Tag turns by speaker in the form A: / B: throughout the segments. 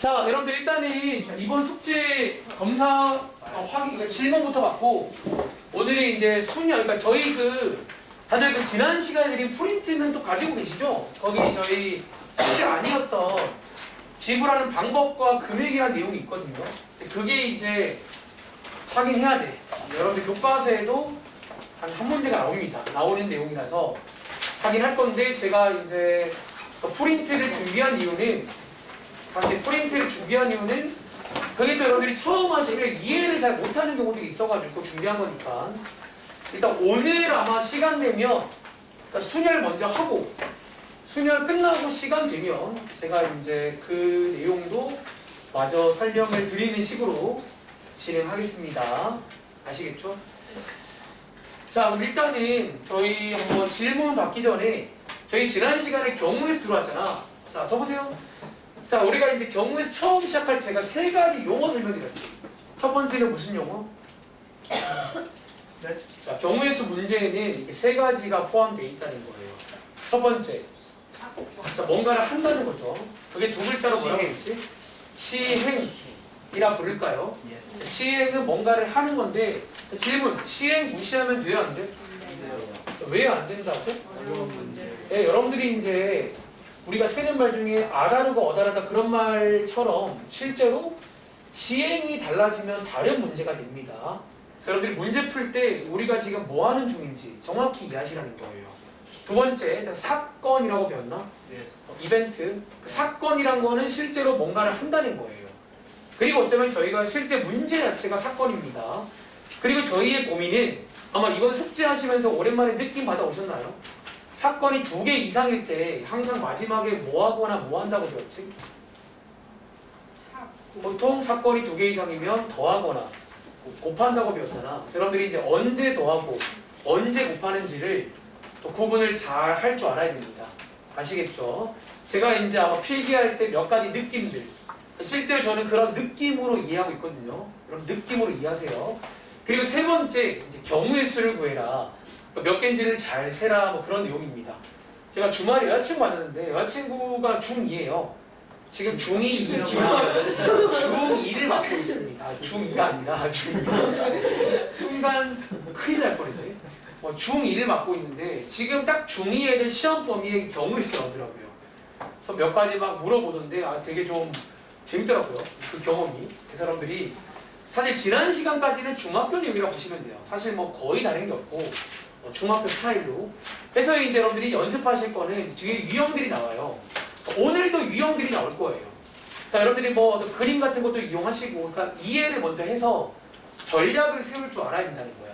A: 자, 여러분들 일단은 이번 숙제 검사 확인, 그러니까 질문부터 받고 오늘은 이제 수녀, 그러니까 저희 다들 지난 시간에 드린 프린트는 또 가지고 계시죠? 거기 저희 숙제 아니었던 지불하는 방법과 금액이라는 내용이 있거든요. 그게 이제 확인해야 돼. 여러분들 교과서에도 한 문제가 나옵니다. 나오는 내용이라서 확인할 건데 제가 이제 프린트를 준비한 이유는 그게 또 여러분들이 처음 하시면 이해를 잘 못하는 경우들이 있어가지고 준비한 거니까 일단 오늘 아마 시간 되면 그러니까 순열 먼저 하고 순열 끝나고 시간 되면 제가 이제 그 내용도 마저 설명을 드리는 식으로 진행하겠습니다. 아시겠죠? 자, 그럼 일단은 저희 한번 질문 받기 전에 저희 지난 시간에 경우에서 들어왔잖아. 자, 써보세요. 자, 우리가 이제 경우에서 처음 시작할 제가 세 가지 용어 설명드렸지. 첫 번째는 무슨 용어? 네. 자, 경우에서 문제에는 이렇게 세 가지가 포함되어 있다는 거예요. 첫 번째, 자, 뭔가를 한다는 거죠. 그게 두 글자로 뭐라고 했지? 시행이라 부를까요? 시행은 뭔가를 하는 건데 질문, 시행 무시하면 돼요, 안 돼? 왜 안 된다고? 네, 여러분들이 이제 우리가 쓰는 말 중에 아다르고 어다르다 그런 말처럼 실제로 시행이 달라지면 다른 문제가 됩니다. 여러분들이 문제 풀 때 우리가 지금 뭐 하는 중인지 정확히 이해하시라는 거예요. 두 번째, 사건이라고 배웠나? 이벤트. 그 사건이란 거는 실제로 뭔가를 한다는 거예요. 그리고 어쩌면 저희가 실제 문제 자체가 사건입니다. 그리고 저희의 고민은 아마 이번 숙제하시면서 오랜만에 느낌 받아오셨나요? 사건이 2개 이상일 때 항상 마지막에 뭐 하거나 뭐 한다고 배웠지? 보통 사건이 2개 이상이면 더하거나 곱한다고 배웠잖아. 여러분들이 이제 언제 더하고 언제 곱하는지를 또 구분을 잘 할 줄 알아야 됩니다. 아시겠죠? 제가 이제 아마 필기할 때 몇 가지 느낌들 실제로 저는 그런 느낌으로 이해하고 있거든요. 여러분 느낌으로 이해하세요. 그리고 세 번째 이제 경우의 수를 구해라. 몇 개인지를 잘 세라 뭐 그런 내용입니다. 제가 주말에 여자친구 만났는데 여자친구가 중2예요. 지금 중2 중2를 맡고 있습니다. 중2가 아니라 중2 순간 큰일 날 뻔했네. 중2를 맡고 있는데 지금 딱 중2 애들 시험 범위에 경우의 수 나오더라고요. 그래서 몇 가지 막 물어보던데 되게 좀 재밌더라고요. 그 경험이. 그 사람들이 사실 지난 시간까지는 중학교 내용이라고 보시면 돼요. 사실 뭐 거의 다른 게 없고 중학교 스타일로 해서 이제 여러분들이 연습하실 거는 뒤에 유형들이 나와요. 오늘도 유형들이 나올 거예요. 그러니까 여러분들이 뭐 그림 같은 것도 이용하시고 그러니까 이해를 먼저 해서 전략을 세울 줄 알아야 된다는 거야.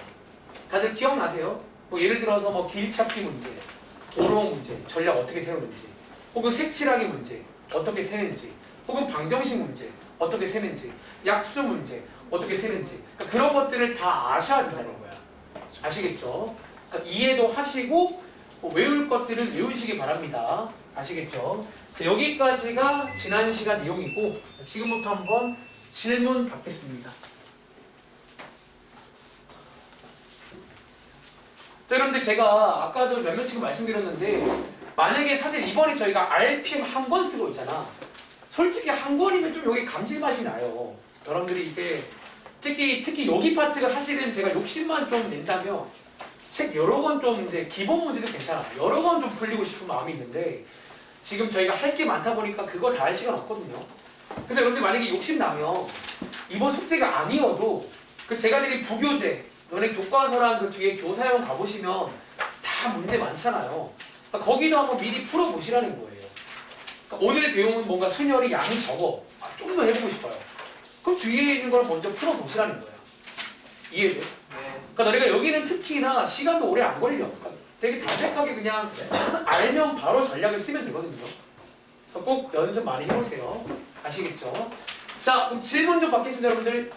A: 다들 기억나세요? 뭐 예를 들어서 뭐 길찾기 문제, 도로 문제, 전략 어떻게 세우는지, 혹은 색칠하기 문제, 어떻게 세는지, 혹은 방정식 문제, 어떻게 세는지, 약수 문제, 어떻게 세는지 그러니까 그런 것들을 다 아셔야 된다는 거야. 아시겠죠? 그러니까 이해도 하시고 외울 것들을 외우시기 바랍니다. 아시겠죠? 여기까지가 지난 시간 내용이고 지금부터 한번 질문 받겠습니다. 자, 여러분들 제가 아까도 몇몇씩 말씀드렸는데 만약에 사실 이번에 저희가 RPM 한 권 쓰고 있잖아. 솔직히 한 권이면 좀 여기 감질맛이 나요. 여러분들이 이게 특히 여기 파트가 사실은 제가 욕심만 좀 낸다면 책 여러 권 좀 이제 기본 문제도 괜찮아. 여러 권 좀 풀리고 싶은 마음이 있는데 지금 저희가 할 게 많다 보니까 그거 다 할 시간 없거든요. 그래서 여러분들 만약에 욕심 나면 이번 숙제가 아니어도 그 제가 드린 부교재 너네 교과서랑 그 뒤에 교사형 가보시면 다 문제 많잖아요. 그러니까 거기도 한번 미리 풀어보시라는 거예요. 그러니까 오늘 배움은 뭔가 순열이 양이 적어. 좀 더 해보고 싶어요. 그럼 뒤에 있는 걸 먼저 풀어보시라는 거야. 이해돼? 네. 그러니까 너네가 여기는 특히나 시간도 오래 안 걸려. 그러니까 되게 담백하게 그냥 알면 바로 전략을 쓰면 되거든요. 그래서 꼭 연습 많이 해보세요. 아시겠죠? 자, 그럼 질문 좀 받겠습니다, 여러분들.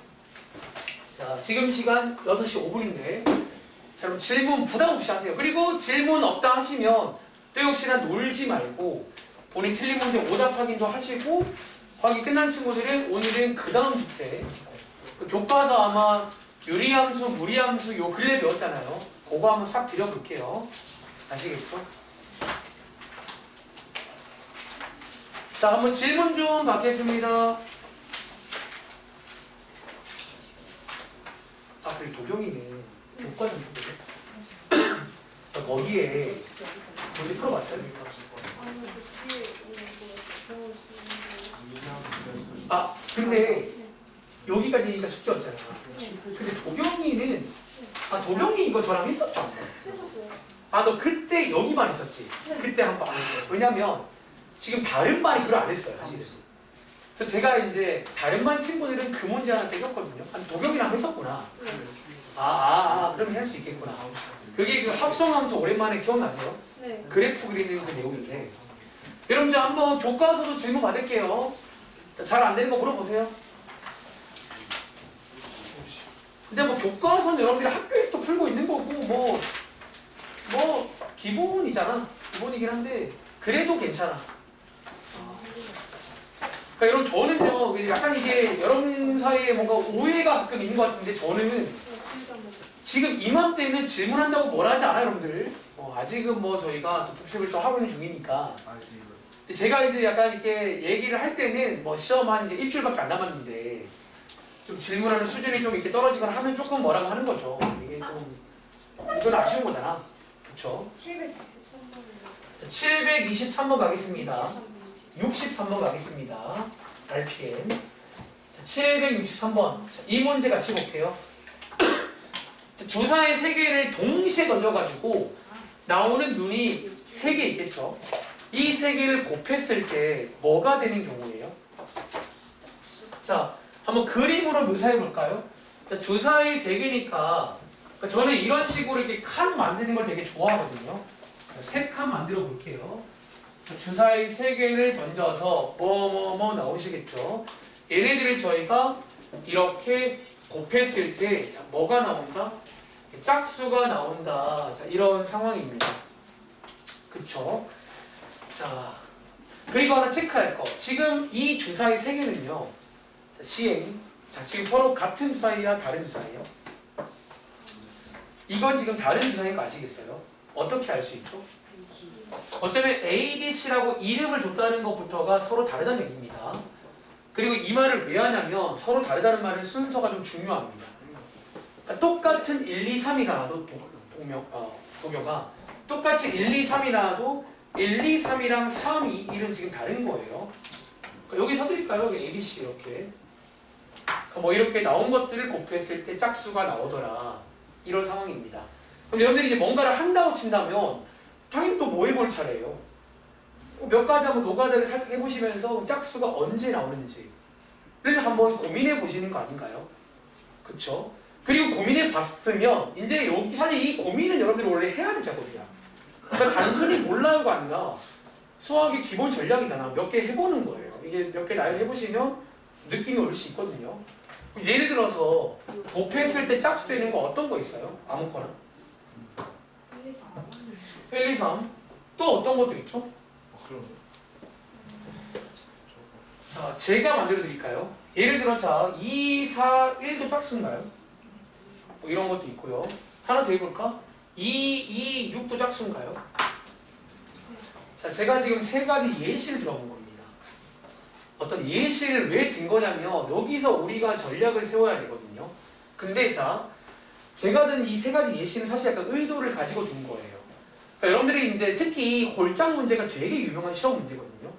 A: 자, 지금 시간 6시 5분인데 자, 그럼 질문 부담 없이 하세요. 그리고 질문 없다 하시면 또 역시나 놀지 말고 본인 틀린 문제 오답 확인도 하시고 확인 끝난 친구들은 오늘은 그 다음 숙제 그 교과서 아마 유리함수, 무리함수 요 근래 배웠잖아요. 그거 한번 싹 드려볼게요. 아시겠죠? 자, 한번 질문 좀 받겠습니다. 아, 그리고 도경이는 교과 좀 해보게. 거기에 문제 풀어봤어요? 아, 근데 여기까지니까 숙제였잖아. 근데 도경이는 도경이 이거 저랑 했었죠?
B: 했었어요.
A: 아, 너 그때 여기만 했었지? 그때 한 번. 왜냐면 지금 다른 반이 그걸 안 했어요, 사실은. 그래서 제가 이제 다른 반 친구들은 그 문제 하나 떼겼거든요. 아니, 도경이랑 했었구나. 그러면 할 수 있겠구나. 그게 그 합성함수 오랜만에 기억나세요?
B: 네.
A: 그래프 그리는 그 내용인데. 여러분, 자, 한번 교과서도 질문 받을게요. 잘 안 되는 거 물어보세요. 근데 뭐 교과서는 여러분들이 학교에서도 풀고 있는 거고 뭐 기본이잖아. 기본이긴 한데 그래도 괜찮아. 그러니까 여러분, 저는요 약간 이게 여러분 사이에 뭔가 오해가 가끔 있는 것 같은데, 저는 지금 이맘때는 질문한다고 뭐라 하지 않아요, 여러분들. 아직은 뭐 저희가 또 복습을 또 하고 있는 중이니까. 근데 제가 이제 약간 이렇게 얘기를 할 때는 뭐 시험 한 이제 일주일밖에 안 남았는데 좀 질문하는 수준이 좀 이렇게 떨어지거나 하면 조금 뭐라고 하는 거죠. 이게 좀 이건 아쉬운 거잖아. 그쵸?
B: 723번이요.
A: 723번 가겠습니다. 63번 가겠습니다. RPM. 자, 763번. 이 문제 같이 볼게요. 주사의 세 개를 동시에 던져가지고 나오는 눈이 세 개 있겠죠. 이 세 개를 곱했을 때 뭐가 되는 경우예요? 자, 한번 그림으로 묘사해 볼까요? 자, 주사위 세 개니까 저는 이런 식으로 이렇게 칸 만드는 걸 되게 좋아하거든요. 세 칸 만들어 볼게요. 주사위 세 개를 던져서 뭐 나오시겠죠. 얘네들을 저희가 이렇게 곱했을 때 자, 뭐가 나온다? 짝수가 나온다. 자, 이런 상황입니다. 그쵸? 자, 그리고 하나 체크할 거. 지금 이 주사위 세 개는요. 자, 시행. 자, 지금 서로 같은 주사위야, 다른 주사위요? 이건 지금 다른 주사위인 거 아시겠어요? 어떻게 알 수 있죠? 어쩌면 A, B, C라고 이름을 줬다는 것부터가 서로 다르다는 얘기입니다. 그리고 이 말을 왜 하냐면 서로 다르다는 말은 순서가 좀 중요합니다. 그러니까 똑같은 1, 2, 3이라도 동료가 똑같이 1, 2, 3이라도 1, 2, 3이랑 3, 2, 1은 지금 다른 거예요. 그러니까 여기 써드릴까요? 여기 A, B, C 이렇게. 그러니까 뭐 이렇게 나온 것들을 곱했을 때 짝수가 나오더라. 이런 상황입니다. 그럼 여러분들이 이제 뭔가를 한다고 친다면 당연히 또 뭐 해볼 차례예요. 몇 가지 한번 노가다를 살짝 해보시면서 짝수가 언제 나오는지를 한번 고민해 보시는 거 아닌가요? 그쵸? 그리고 고민해 봤으면 이제 여기 사실 이 고민은 여러분들이 원래 해야 될 작업이야. 그러니까 단순히 몰라요가 아니라 수학의 기본 전략이잖아. 몇 개 해보는 거예요. 이게 몇 개 나열 해보시면 느낌이 올 수 있거든요. 예를 들어서 곱했을 때 짝수 되는 거 어떤 거 있어요? 아무거나. 1, 2, 3. 또 어떤 것도 있죠? 자, 제가 만들어 드릴까요? 예를 들어, 자, 2, 4, 1도 짝수인가요? 뭐 이런 것도 있고요. 하나 더 해볼까? 2, 2, 6도 짝수인가요? 자, 제가 지금 세 가지 예시를 들어본 겁니다. 어떤 예시를 왜 든 거냐면 여기서 우리가 전략을 세워야 되거든요. 근데 자, 제가 든 이 세 가지 예시는 사실 약간 의도를 가지고 둔 거예요. 그러니까 여러분들이 이제 특히 홀짝 문제가 되게 유명한 시험 문제거든요.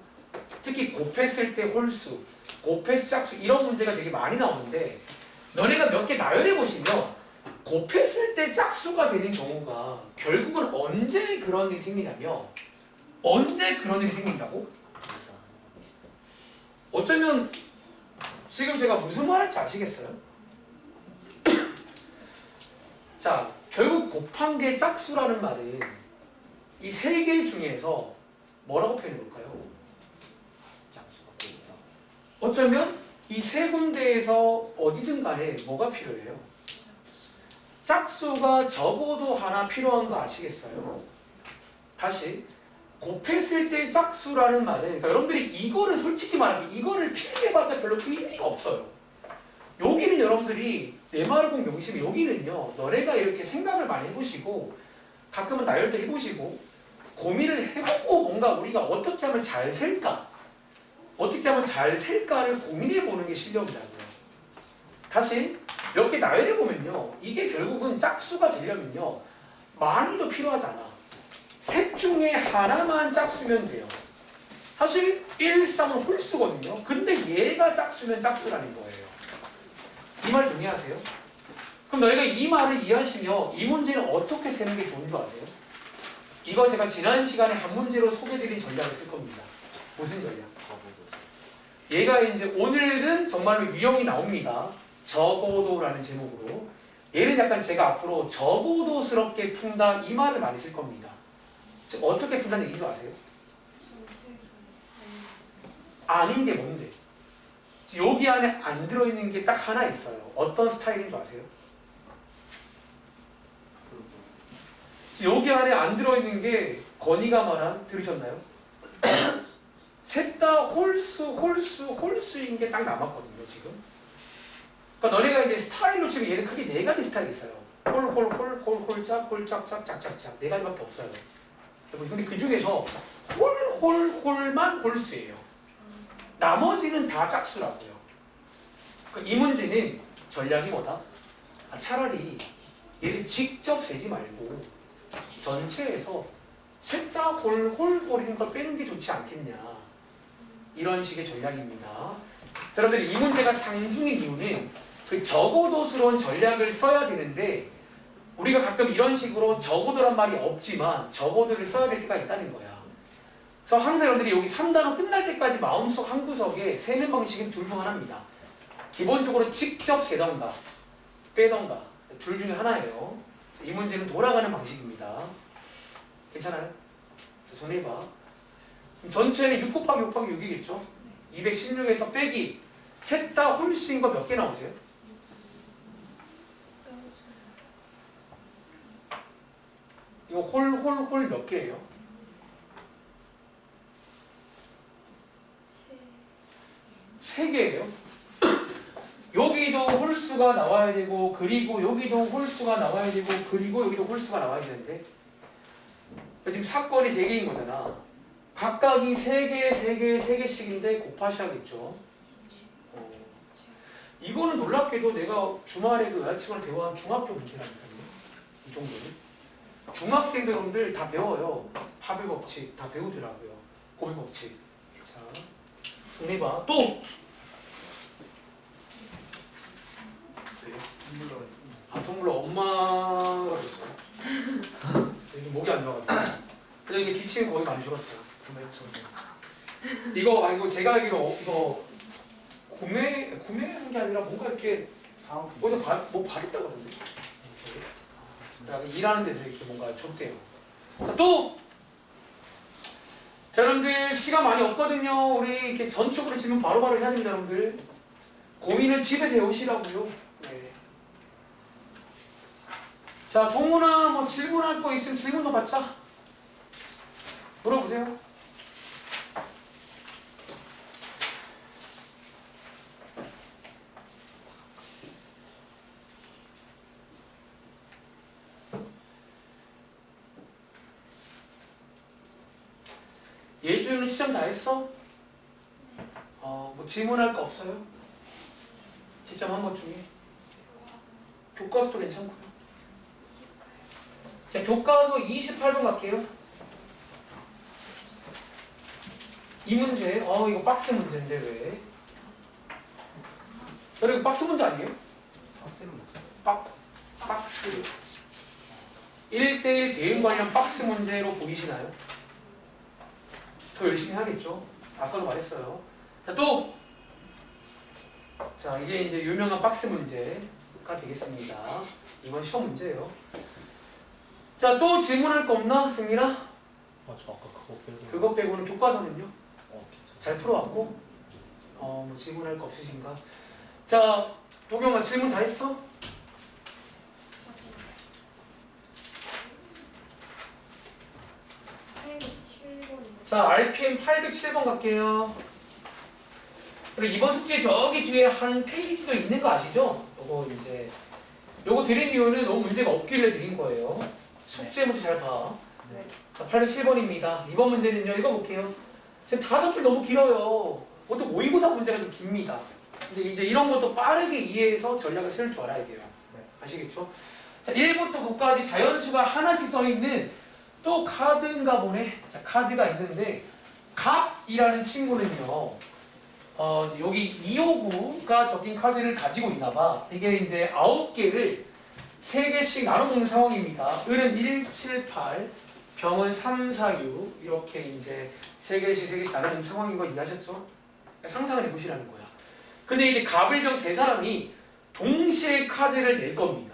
A: 특히 곱했을 때 홀수, 곱했을 짝수 이런 문제가 되게 많이 나오는데 너네가 몇 개 나열해 보시면 곱했을 때 짝수가 되는 경우가 결국은 언제 그런 일이 생기냐면 언제 그런 일이 생긴다고? 어쩌면 지금 제가 무슨 말할지 아시겠어요? 자, 결국 곱한 게 짝수라는 말은 이 세 개 중에서 뭐라고 표현해 볼까요? 어쩌면 이 세 군데에서 어디든 간에 뭐가 필요해요? 짝수가 적어도 하나 필요한 거 아시겠어요? 다시 곱했을 때 짝수라는 말은 그러니까 여러분들이 이거를 솔직히 말하면 이거를 필기해봤자 별로 의미가 없어요. 여기는 여러분들이 내 말을 꼭 명심해. 여기는요 너네가 이렇게 생각을 많이 해보시고 가끔은 나열도 해보시고 고민을 해보고 뭔가 우리가 어떻게 하면 잘 쓸까 어떻게 하면 잘 셀까를 고민해 보는 게 실력이라고요. 다시 몇 개 나열해 보면요. 이게 결국은 짝수가 되려면요. 많이도 필요하지 않아. 셋 중에 하나만 짝수면 돼요. 사실 1, 3은 홀수거든요. 근데 얘가 짝수면 짝수라는 거예요. 이 말 동의하세요? 그럼 너희가 이 말을 이해하시며 이 문제는 어떻게 세는 게 좋은 줄 아세요? 이거 제가 지난 시간에 한 문제로 소개드린 전략을 쓸 겁니다. 무슨 전략? 얘가 이제 오늘은 정말로 유형이 나옵니다. 적어도라는 제목으로. 얘는 약간 제가 앞으로 적어도스럽게 푼다 이 말을 많이 쓸 겁니다. 즉 어떻게 푼다는 얘기인 줄 아세요?
B: 전체에서
A: 아닌 게 뭔데? 여기 안에 안 들어있는 게 딱 하나 있어요. 어떤 스타일인 줄 아세요? 여기 안에 안 들어있는 게 건이가 말한 들으셨나요? 셋 다 홀수인 게 딱 남았거든요 지금. 그러니까 너네가 이제 스타일로 치면 얘는 크게 네 가지 스타일이 있어요. 홀짝 짝짝짝 네 가지밖에 없어요. 근데 그 중에서 홀만 홀수예요. 나머지는 다 짝수라고요. 그러니까 이 문제는 전략이 뭐다? 차라리 얘를 직접 세지 말고 전체에서 셋 다 홀인 걸 빼는 게 좋지 않겠냐. 이런 식의 전략입니다. 여러분들이 이 문제가 상중인 이유는 그 적어도스러운 전략을 써야 되는데 우리가 가끔 이런 식으로 적어도란 말이 없지만 적어도를 써야 될 때가 있다는 거야. 그래서 항상 여러분들이 여기 3단원 끝날 때까지 마음속 한 구석에 세는 방식은 둘 중 하나입니다. 기본적으로 직접 세던가 빼던가 둘 중에 하나예요. 이 문제는 돌아가는 방식입니다. 괜찮아요? 손해봐. 전체는 6 곱하기 6 곱하기 6이겠죠? 216에서 빼기 셋 다 홀수인 거 몇 개 나오세요? 이거 홀 몇 개예요? 세 개예요. 여기도 홀수가 나와야 되고 그리고 여기도 홀수가 나와야 되고 그리고 여기도 홀수가 나와야 되는데 지금 사건이 3개인 거잖아. 각각이 3개씩인데 곱하셔야겠죠. 이거는 놀랍게도 내가 주말에 그 여자친구랑 대화한 중학교 문제라니까요. 이 정도는. 중학생들 여러분들 다 배워요. 합의 법칙 다 배우더라고요. 고비 법칙. 자, 정리해봐. 또! 텀블러 엄마가 그랬어요. 여기 목이 안 좋아가지고. 그래서 이게 기침이 거의 많이 줄었어요. 이거 제가 알기로 이거 구매한 게 아니라 뭔가 이렇게 어디서 뭐 받았다고 하던데. 일하는 데서 이렇게 뭔가 줬대요. 자, 또! 자, 여러분들 시간 많이 없거든요. 우리 이렇게 전축으로 질문 바로바로 해야 됩니다, 여러분들. 고민은 집에서 해오시라고요. 네. 자, 종훈아, 뭐 질문할 거 있으면 질문도 받자. 물어보세요. 예주는 시험 다 했어? 뭐 질문할 거 없어요? 시점 한 것 중에? 교과서도 괜찮고요. 자, 교과서 28번 갈게요. 이 문제, 이거 박스 문제인데 왜? 여러분 이거 박스 문제 아니에요? 박스 1대1 대응 관련 박스 문제로 보이시나요? 더 열심히 하겠죠? 아까도 말했어요. 자, 또! 자, 이게 이제 유명한 박스 문제가 되겠습니다. 이번 시험 문제예요. 자, 또 질문할 거 없나? 승민아?
C: 저 아까
A: 그거 빼고는 교과서는요?
C: 괜찮아.
A: 잘 풀어왔고? 뭐 질문할 거 없으신가? 자, 도경아 질문 다 했어? 자, RPM 807번 갈게요. 그리고 이번 숙제 저기 뒤에 한 페이지도 있는 거 아시죠? 요거 드린 이유는 너무 문제가 없길래 드린 거예요. 숙제 문제 잘 봐.
B: 네.
A: 자, 807번입니다. 이번 문제는요, 읽어볼게요. 지금 5줄 너무 길어요. 보통 모의고사 문제가 좀 깁니다. 근데 이제 이런 것도 빠르게 이해해서 전략을 쓸 줄 알아야 돼요. 아시겠죠? 자, 1부터 9까지 자연수가 하나씩 써있는 또 카드인가 보네. 자, 카드가 있는데 갑이라는 친구는요. 여기 259가 적힌 카드를 가지고 있나 봐. 이게 이제 9개를 3개씩 나눠 먹는 상황입니다. 을은 1, 7, 8, 병은 3, 4, 6 이렇게 이제 3개씩 나눠 먹는 상황인 거 이해하셨죠? 상상을 해보시라는 거야. 근데 이제 갑을 병 세 사람이 동시에 카드를 낼 겁니다.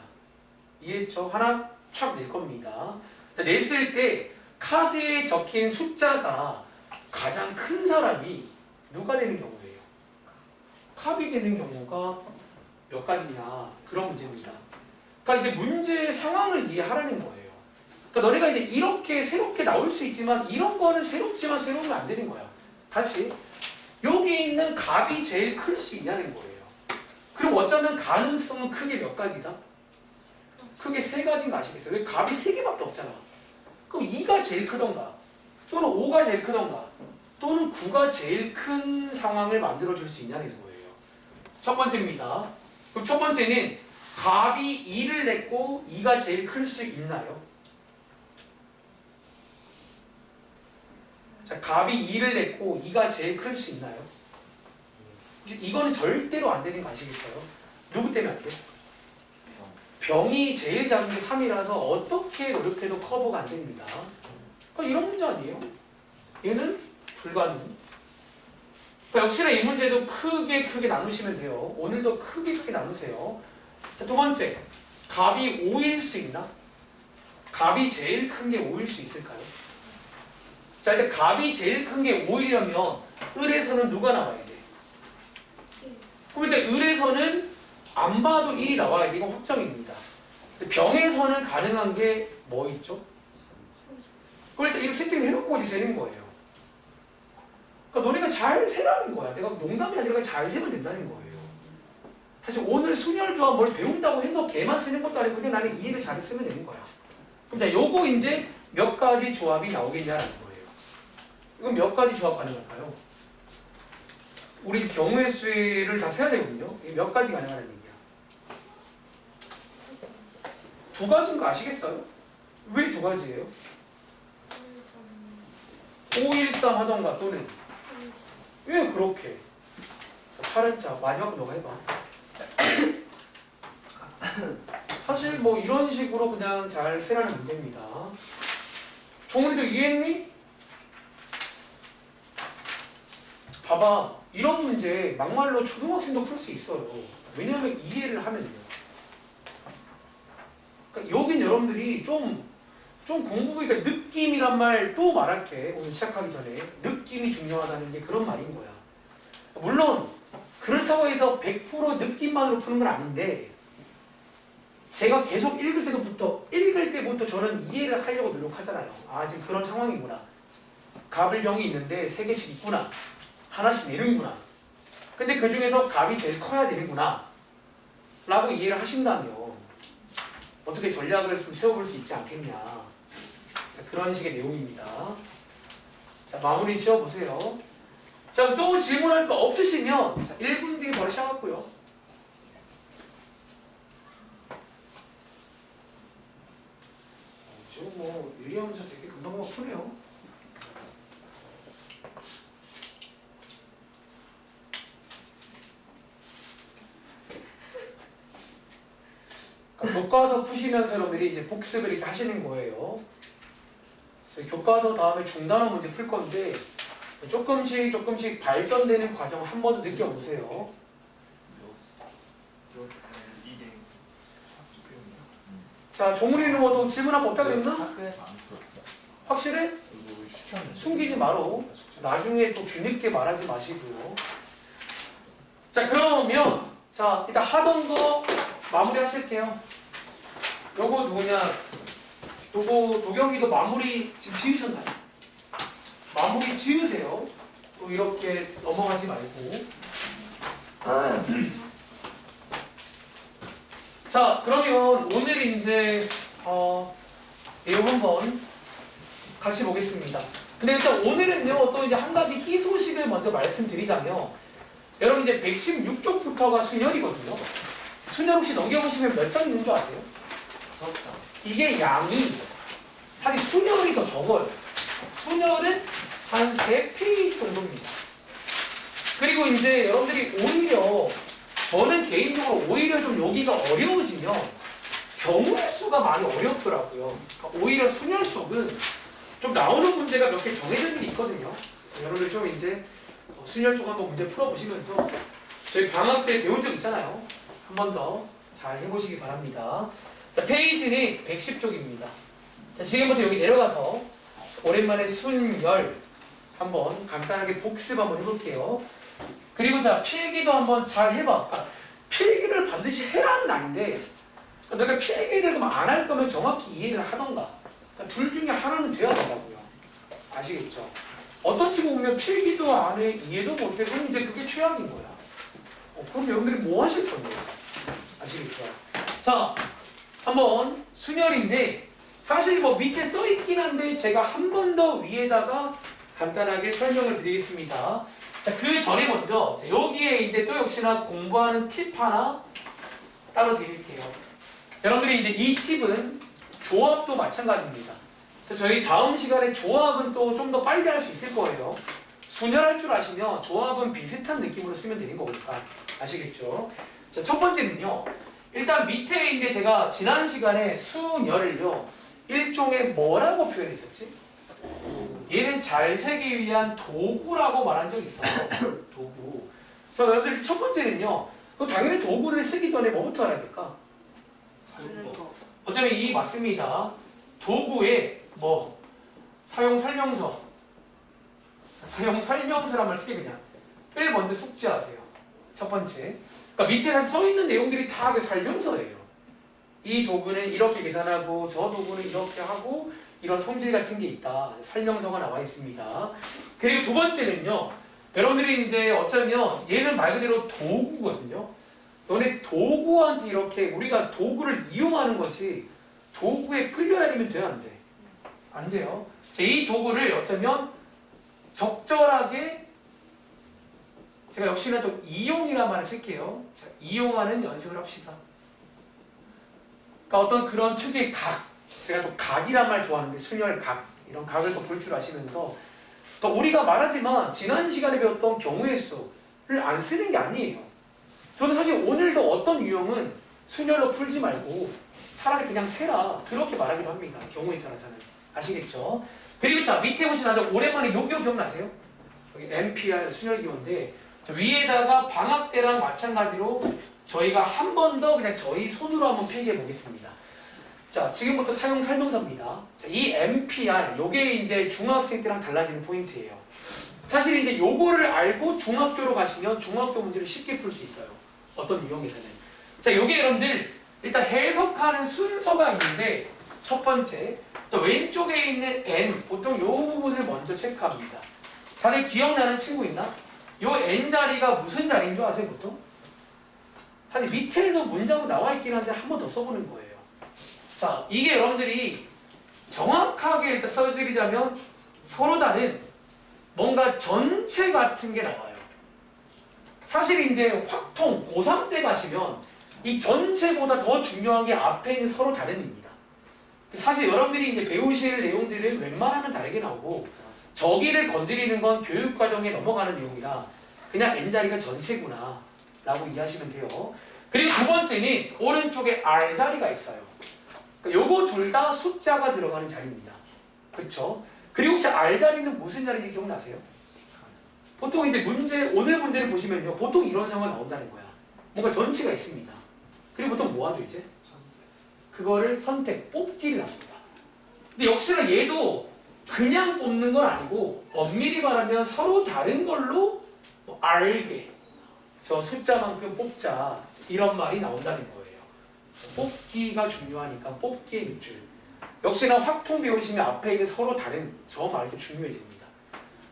A: 이해했죠? 하나 촥 낼 겁니다. 자, 냈을 때 카드에 적힌 숫자가 가장 큰 사람이 누가 되는 경우예요? 갑이 되는 경우가 몇 가지냐 그런 문제입니다. 그러니까 이제 문제의 상황을 이해하라는 거예요. 그러니까 너네가 이제 이렇게 새롭게 나올 수 있지만 이런 거는 새롭지만 새로우면 안 되는 거야. 다시 여기 있는 갑이 제일 클 수 있냐는 거예요. 그럼 어쩌면 가능성은 크게 몇 가지다? 크게 3가지인 거 아시겠어요? 왜 갑이 3개밖에 없잖아. 그럼 2가 제일 크던가 또는 5가 제일 크던가 또는 9가 제일 큰 상황을 만들어줄 수 있냐는 거예요. 첫 번째입니다. 그럼 첫 번째는 갑이 2를 냈고 2가 제일 클 수 있나요? 자, 갑이 2를 냈고 2가 제일 클 수 있나요? 이거는 절대로 안 되는 거 아시겠어요? 누구 때문에 안 돼? 병이 제일 작은 게 3이라서 어떻게 노력해도 커버가 안 됩니다. 그러니까 이런 문제 아니에요? 얘는 불가능. 그러니까 역시나 이 문제도 크게 나누시면 돼요. 오늘도 크게 나누세요. 자, 두 번째, 갑이 5일 수 있나? 갑이 제일 큰 게 5일 수 있을까요? 자, 일단 갑이 제일 큰 게 5이려면 을에서는 누가 나와야 돼? 그럼 일단 을에서는 안 봐도 1이 나와야 돼. 이건 확정입니다. 병에서는 가능한 게 뭐 있죠? 그럼 일단 이거 세팅해놓고 이제 세는 거예요. 그러니까 너네가 잘 세라는 거야. 내가 농담이 아니라 잘 세면 된다는 거예요. 사실 오늘 순열조합 뭘 배운다고 해서 걔만 쓰는 것도 아니고 그냥 나는 이해를 잘 쓰면 되는 거야. 그럼 자, 요거 이제 몇 가지 조합이 나오겠냐라는 거예요. 이건 몇 가지 조합 가능할까요? 우리 경우의 수를 다 세야 되거든요. 이게 몇 가지 가능하다는 얘기야. 2가지인 거 아시겠어요? 왜 2가지예요? 513 하던가 또는 왜 그렇게? 8일자 마지막 거 너가 해봐. 사실 뭐 이런 식으로 그냥 잘 세라는 문제입니다. 종훈이도 이해했니? 봐봐, 이런 문제 막말로 초등학생도 풀 수 있어요. 왜냐하면 이해를 하면 돼요. 그러니까 여긴 여러분들이 좀 공부, 그러니까 느낌이란 말 또 말할게. 오늘 시작하기 전에 느낌이 중요하다는 게 그런 말인 거야. 물론 그렇다고 해서 100% 느낌만으로 푸는 건 아닌데 제가 계속 읽을 때부터 저는 이해를 하려고 노력하잖아요. 아, 지금 그런 상황이구나. 갑을병이 있는데 3개씩 있구나. 하나씩 내는구나. 근데 그 중에서 갑이 제일 커야 되는구나 라고 이해를 하신다면 어떻게 전략을 좀 세워볼 수 있지 않겠냐. 자, 그런 식의 내용입니다. 자, 마무리 지어보세요. 자, 또 질문할 거 없으시면 자, 1분 뒤에 바로 시작할고요. 지금 뭐 유리하면서 되게 금방 푸네요. 그러니까 교과서 푸시면서 여러분들이 이제 복습을 이렇게 하시는 거예요. 교과서 다음에 중단어 문제 풀 건데 조금씩 발전되는 과정 한 번 더 느껴보세요. 자, 종훈이는 뭐 또 질문하고 없다 그랬나?
C: 학교에서 안 풀었죠.
A: 확실해?
C: 이거 시켰는데.
A: 숨기지 마로. 나중에 또 뒤늦게 말하지 마시고요. 자, 그러면 자, 일단 하던 거 마무리 하실게요. 요거 누구냐? 요거 도경이도 마무리 지금 지으셨나요? 마무리 지으세요. 또 이렇게 넘어가지 말고. 자, 그러면 오늘 이제 내용 한번 같이 보겠습니다. 근데 일단 오늘은요 또 이제 한 가지 희소식을 먼저 말씀드리자면 여러분 이제 116쪽부터가 순열이거든요. 순열 혹시 넘겨보시면 몇 장 있는 줄 아세요?
C: 6장.
A: 이게 양이 사실 순열이 더 적어요. 순열은 한 3페이지 정도입니다. 그리고 이제 여러분들이 오히려 저는 개인적으로 오히려 좀 여기가 어려워지면 경우의 수가 많이 어렵더라고요. 그러니까 오히려 순열 쪽은 좀 나오는 문제가 몇 개 정해져 있는 게 있거든요. 여러분들 좀 이제 순열 쪽 한번 문제 풀어보시면서 저희 방학 때 배운 적 있잖아요. 한 번 더 잘 해보시기 바랍니다. 자, 페이지는 110쪽입니다. 자, 지금부터 여기 내려가서 오랜만에 순열 한번 간단하게 복습 한번 해볼게요. 그리고 자, 필기도 한번 잘 해봐. 그러니까 필기를 반드시 해라는 아닌데 그러니까 내가 필기를 안 할 거면 정확히 이해를 하던가 그러니까 둘 중에 하나는 돼야 된다고요. 아시겠죠? 어떤 친구 보면 필기도 안 해, 이해도 못해, 그럼 이제 그게 최악인 거야. 그럼 여러분들이 뭐 하실 건데요? 아시겠죠? 자, 한번 순열인데 사실 뭐 밑에 써있긴 한데 제가 한 번 더 위에다가 간단하게 설명을 드리겠습니다. 자, 그 전에 먼저 여기에 이제 또 역시나 공부하는 팁 하나 따로 드릴게요. 여러분들이 이제 이 팁은 조합도 마찬가지입니다. 저희 다음 시간에 조합은 또 좀 더 빨리 할 수 있을 거예요. 순열할 줄 아시면 조합은 비슷한 느낌으로 쓰면 되는 거니까 아시겠죠? 자, 첫 번째는요. 일단 밑에 이제 제가 지난 시간에 순열을요. 일종의 뭐라고 표현했었지? 얘는 잘 세기 위한 도구라고 말한 적이 있어요. 도구. 자, 여러분들 첫 번째는요. 그럼 당연히 도구를 쓰기 전에 뭐부터 알아야 될까?
B: 쓰는 거.
A: 어차피 이 맞습니다. 도구에 뭐 사용 설명서. 자, 사용 설명서란 말 쓰게 그냥. 를 먼저 숙지하세요. 첫 번째. 그러니까 밑에 사실 써 있는 내용들이 다 그 설명서예요. 이 도구는 이렇게 계산하고 저 도구는 이렇게 하고 이런 성질 같은 게 있다. 설명서가 나와 있습니다. 그리고 두 번째는요. 여러분들이 이제 어쩌면 얘는 말 그대로 도구거든요. 너네 도구한테 이렇게 우리가 도구를 이용하는 거지 도구에 끌려다니면 돼요, 안 돼? 안 돼요. 이 도구를 어쩌면 적절하게 제가 역시나 또 이용이라는 말을 쓸게요. 자, 이용하는 연습을 합시다. 그러니까 어떤 그런 특유의 각, 제가 또 각이란 말 좋아하는데 순열 각, 이런 각을 또 볼 줄 아시면서 그러니까 우리가 말하지만 지난 시간에 배웠던 경우의 수를 안 쓰는 게 아니에요. 저는 사실 오늘도 어떤 유형은 순열로 풀지 말고 차라리 그냥 세라 그렇게 말하기도 합니다. 경우에 따라서는. 아시겠죠? 그리고 자 밑에 보시면 오랜만에 요 기호 기억나세요? 여기 MPR 순열 기호인데 위에다가 방학 때랑 마찬가지로 저희가 한 번 더 그냥 저희 손으로 한번 필기해 보겠습니다. 자, 지금부터 사용 설명서입니다. 자, 이 MPR, 요게 이제 중학생 때랑 달라지는 포인트예요. 사실 이제 요거를 알고 중학교로 가시면 중학교 문제를 쉽게 풀 수 있어요. 어떤 유형에서는. 자, 요게 여러분들 일단 해석하는 순서가 있는데 첫 번째, 또 왼쪽에 있는 N, 보통 요 부분을 먼저 체크합니다. 다들 기억나는 친구 있나? 요 N 자리가 무슨 자리인 줄 아세요, 보통? 사실 밑에도 문장은 나와 있긴 한데 한 번 더 써보는 거예요. 자, 이게 여러분들이 정확하게 일단 써드리자면 서로 다른 뭔가 전체 같은 게 나와요. 사실 이제 확통, 고3 때 가시면 이 전체보다 더 중요한 게 앞에 있는 서로 다른입니다. 사실 여러분들이 이제 배우실 내용들은 웬만하면 다르게 나오고 저기를 건드리는 건 교육과정에 넘어가는 내용이라 그냥 N자리가 전체구나 라고 이해하시면 돼요. 그리고 두 번째는 오른쪽에 R자리가 있어요. 요거 둘 다 숫자가 들어가는 자리입니다. 그렇죠? 그리고 혹시 R자리는 무슨 자리인지 기억나세요? 보통 이제 오늘 문제를 보시면요. 보통 이런 상황이 나온다는 거야. 뭔가 전체가 있습니다. 그리고 보통 뭐 하죠 이제? 그거를 선택, 뽑기를 합니다. 근데 역시나 얘도 그냥 뽑는 건 아니고 엄밀히 말하면 서로 다른 걸로 뭐 알게 저 숫자만큼 뽑자 이런 말이 나온다는 거예요. 뽑기가 중요하니까 뽑기의 밑줄. 역시나 확통 배우시면 앞에 있는 서로 다른 저 말도 중요해집니다.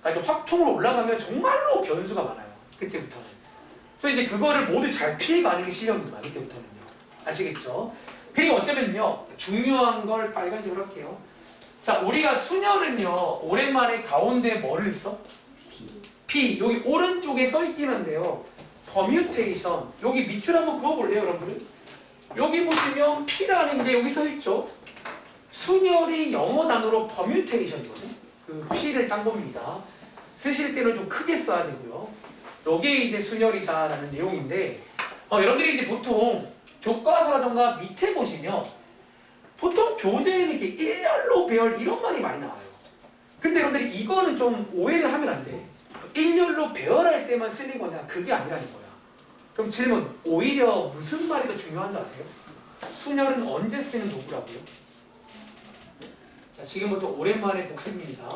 A: 그러니까 확통으로 올라가면 정말로 변수가 많아요. 그때부터는. 그래서 이제 그거를 모두 잘 피해가는 게 실력입니다. 이때부터는요. 아시겠죠? 그리고 어쩌면요 중요한 걸 빨간색으로 할게요. 자, 우리가 순열은요, 오랜만에 가운데 뭐를 써? P. 여기 오른쪽에 써 있긴 한데요. 퍼뮤테이션. 여기 밑줄 한번 그어볼래요, 여러분들? 여기 보시면 P라는 게 여기 써 있죠. 순열이 영어 단어로 퍼뮤테이션이거든요. 그 P를 딴 겁니다. 쓰실 때는 좀 크게 써야 되고요. 요게 이제 순열이다라는 내용인데, 여러분들이 이제 보통 교과서라던가 밑에 보시면 보통 교재에는 이렇게 일렬로 배열 이런 말이 많이 나와요. 근데 여러분들이 이거는 좀 오해를 하면 안 돼. 일렬로 배열할 때만 쓰는 거냐? 그게 아니라는 거야. 그럼 질문, 오히려 무슨 말이 더 중요한 줄 아세요? 순열은 언제 쓰는 도구라고요? 자, 지금부터 오랜만에 복습입니다.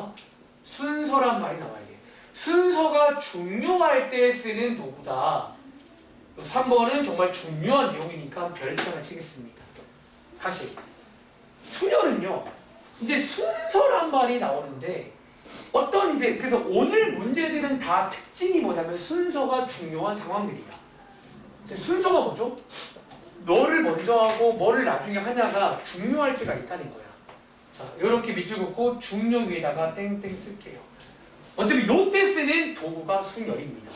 A: 순서란 말이 나와야 돼. 순서가 중요할 때 쓰는 도구다. 3번은 정말 중요한 내용이니까 별점 하시겠습니다. 다시. 순열은요, 이제 순서란 말이 나오는데, 어떤 이제, 그래서 오늘 문제들은 다 특징이 뭐냐면 순서가 중요한 상황들이야. 이제 순서가 뭐죠? 너를 먼저 하고 뭐를 나중에 하냐가 중요할 때가 있다는 거야. 자, 이렇게 밑줄 긋고 중요 위에다가 땡땡 쓸게요. 어차피 요때 쓰는 도구가 순열입니다.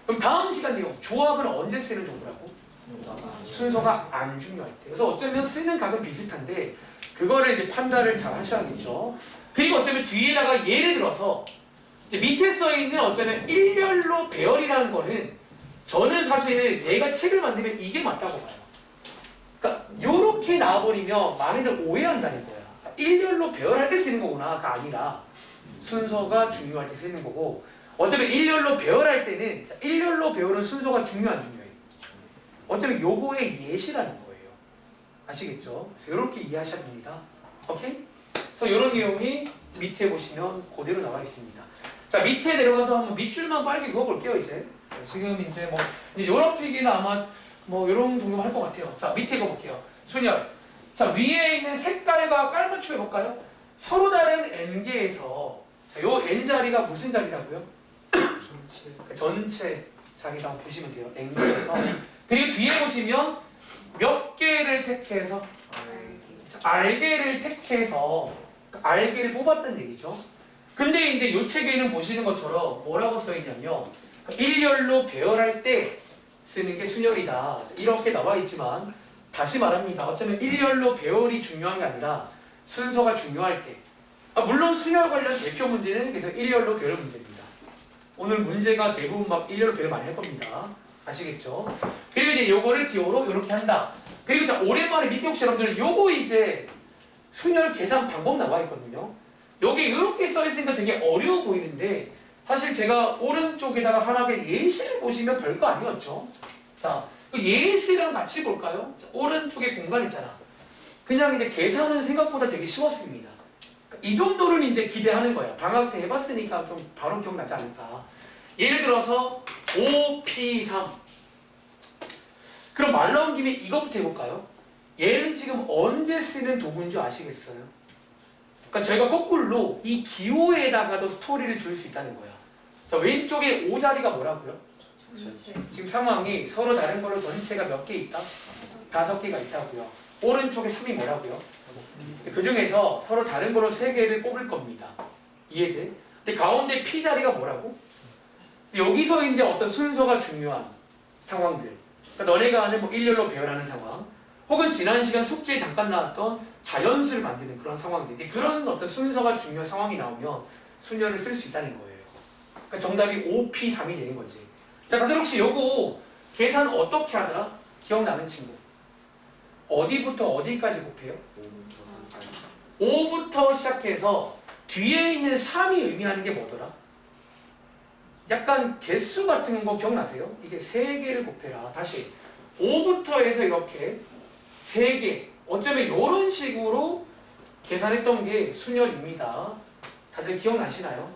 A: 그럼 다음 시간 내용, 조합은 언제 쓰는 도구라고? 순서가 안 중요할 때. 그래서 어쩌면 쓰는 각은 비슷한데 그거를 이제 판단을 잘 하셔야겠죠. 그리고 어쩌면 뒤에다가 예를 들어서 이제 밑에 써 있는 어쩌면 일렬로 배열이라는 거는 저는 사실 내가 책을 만들면 이게 맞다고 봐요. 그러니까 요렇게 나와버리면 많이들 오해한다는 거야. 일렬로 배열할 때 쓰는 거구나가 아니라 순서가 중요할 때 쓰는 거고, 어차피 일렬로 배열할 때는 일렬로 배열은 순서가 중요해? 어차피 요거의 예시라는 거예요. 아시겠죠? 그래서 이렇게 이해하셔야 됩니다. 오케이? 그래서 이런 내용이 밑에 보시면 그대로 나와 있습니다. 자, 밑에 내려가서 한번 밑줄만 빠르게 그어볼게요. 이제 지금 이제 뭐 이제 요런 필기는 아마 뭐 요런 정도만 할 것 같아요. 자, 밑에 그어볼게요. 순열. 자, 위에 있는 색깔과 깔맞춤 해볼까요? 서로 다른 n개에서 자, 요 n 자리가 무슨 자리라고요? 전체 자리라고 보시면 돼요. n개에서. 그리고 뒤에 보시면 몇 개를 택해서 R개를 택해서 R개를 뽑았다는 얘기죠. 근데 이제 요 책에는 보시는 것처럼 뭐라고 써있냐면 일렬로 배열할 때 쓰는 게 순열이다. 이렇게 나와 있지만 다시 말합니다. 어쩌면 일렬로 배열이 중요한 게 아니라 순서가 중요할 때. 물론 순열 관련 대표 문제는 그래서 일렬로 배열 문제입니다. 오늘 문제가 대부분 막 일렬로 배열 많이 할 겁니다. 아시겠죠? 그리고 이제 요거를 기호로 이렇게 한다. 그리고 자, 오랜만에 밑에 혹시 여러분들 요거 이제 순열 계산 방법 나와 있거든요. 여기 이렇게 써 있으니까 되게 어려워 보이는데 사실 제가 오른쪽에다가 하나의 예시를 보시면 별거 아니었죠. 자, 그 예시랑 같이 볼까요? 자, 오른쪽에 공간 있잖아. 그냥 이제 계산은 생각보다 되게 쉬웠습니다. 이 정도는 이제 기대하는 거야. 방학 때 해봤으니까 좀 바로 기억나지 않을까. 예를 들어서 5P3. 그럼 말 나온 김에 이것부터 해볼까요? 얘는 지금 언제 쓰는 도구인 줄 아시겠어요? 그러니까 저희가 거꾸로 이 기호에다가도 스토리를 줄 수 있다는 거야. 자, 왼쪽에 5자리가 뭐라고요? 지금 상황이 서로 다른 걸로 전체가 몇 개 있다? 5개가 있다고요. 오른쪽에 3이 뭐라고요? 그 중에서 서로 다른 걸로 3개를 뽑을 겁니다. 이해돼? 근데 가운데 P자리가 뭐라고? 여기서 이제 어떤 순서가 중요한 상황들. 그러니까 너네가 아는 뭐 일렬로 배열하는 상황, 혹은 지난 시간 숙제에 잠깐 나왔던 자연수를 만드는 그런 상황들. 그런 어떤 순서가 중요한 상황이 나오면 순열을 쓸 수 있다는 거예요. 그러니까 정답이 5P3이 되는 거지. 자, 다들 혹시 요거 계산 어떻게 하더라? 기억나는 친구. 어디부터 어디까지 곱해요? 5부터 시작해서 뒤에 있는 3이 의미하는 게 뭐더라? 약간 개수 같은 거 기억나세요? 이게 3개를 곱해라. 다시 5부터 해서 이렇게 3개. 어쩌면 이런 식으로 계산했던 게 순열입니다. 다들 기억나시나요?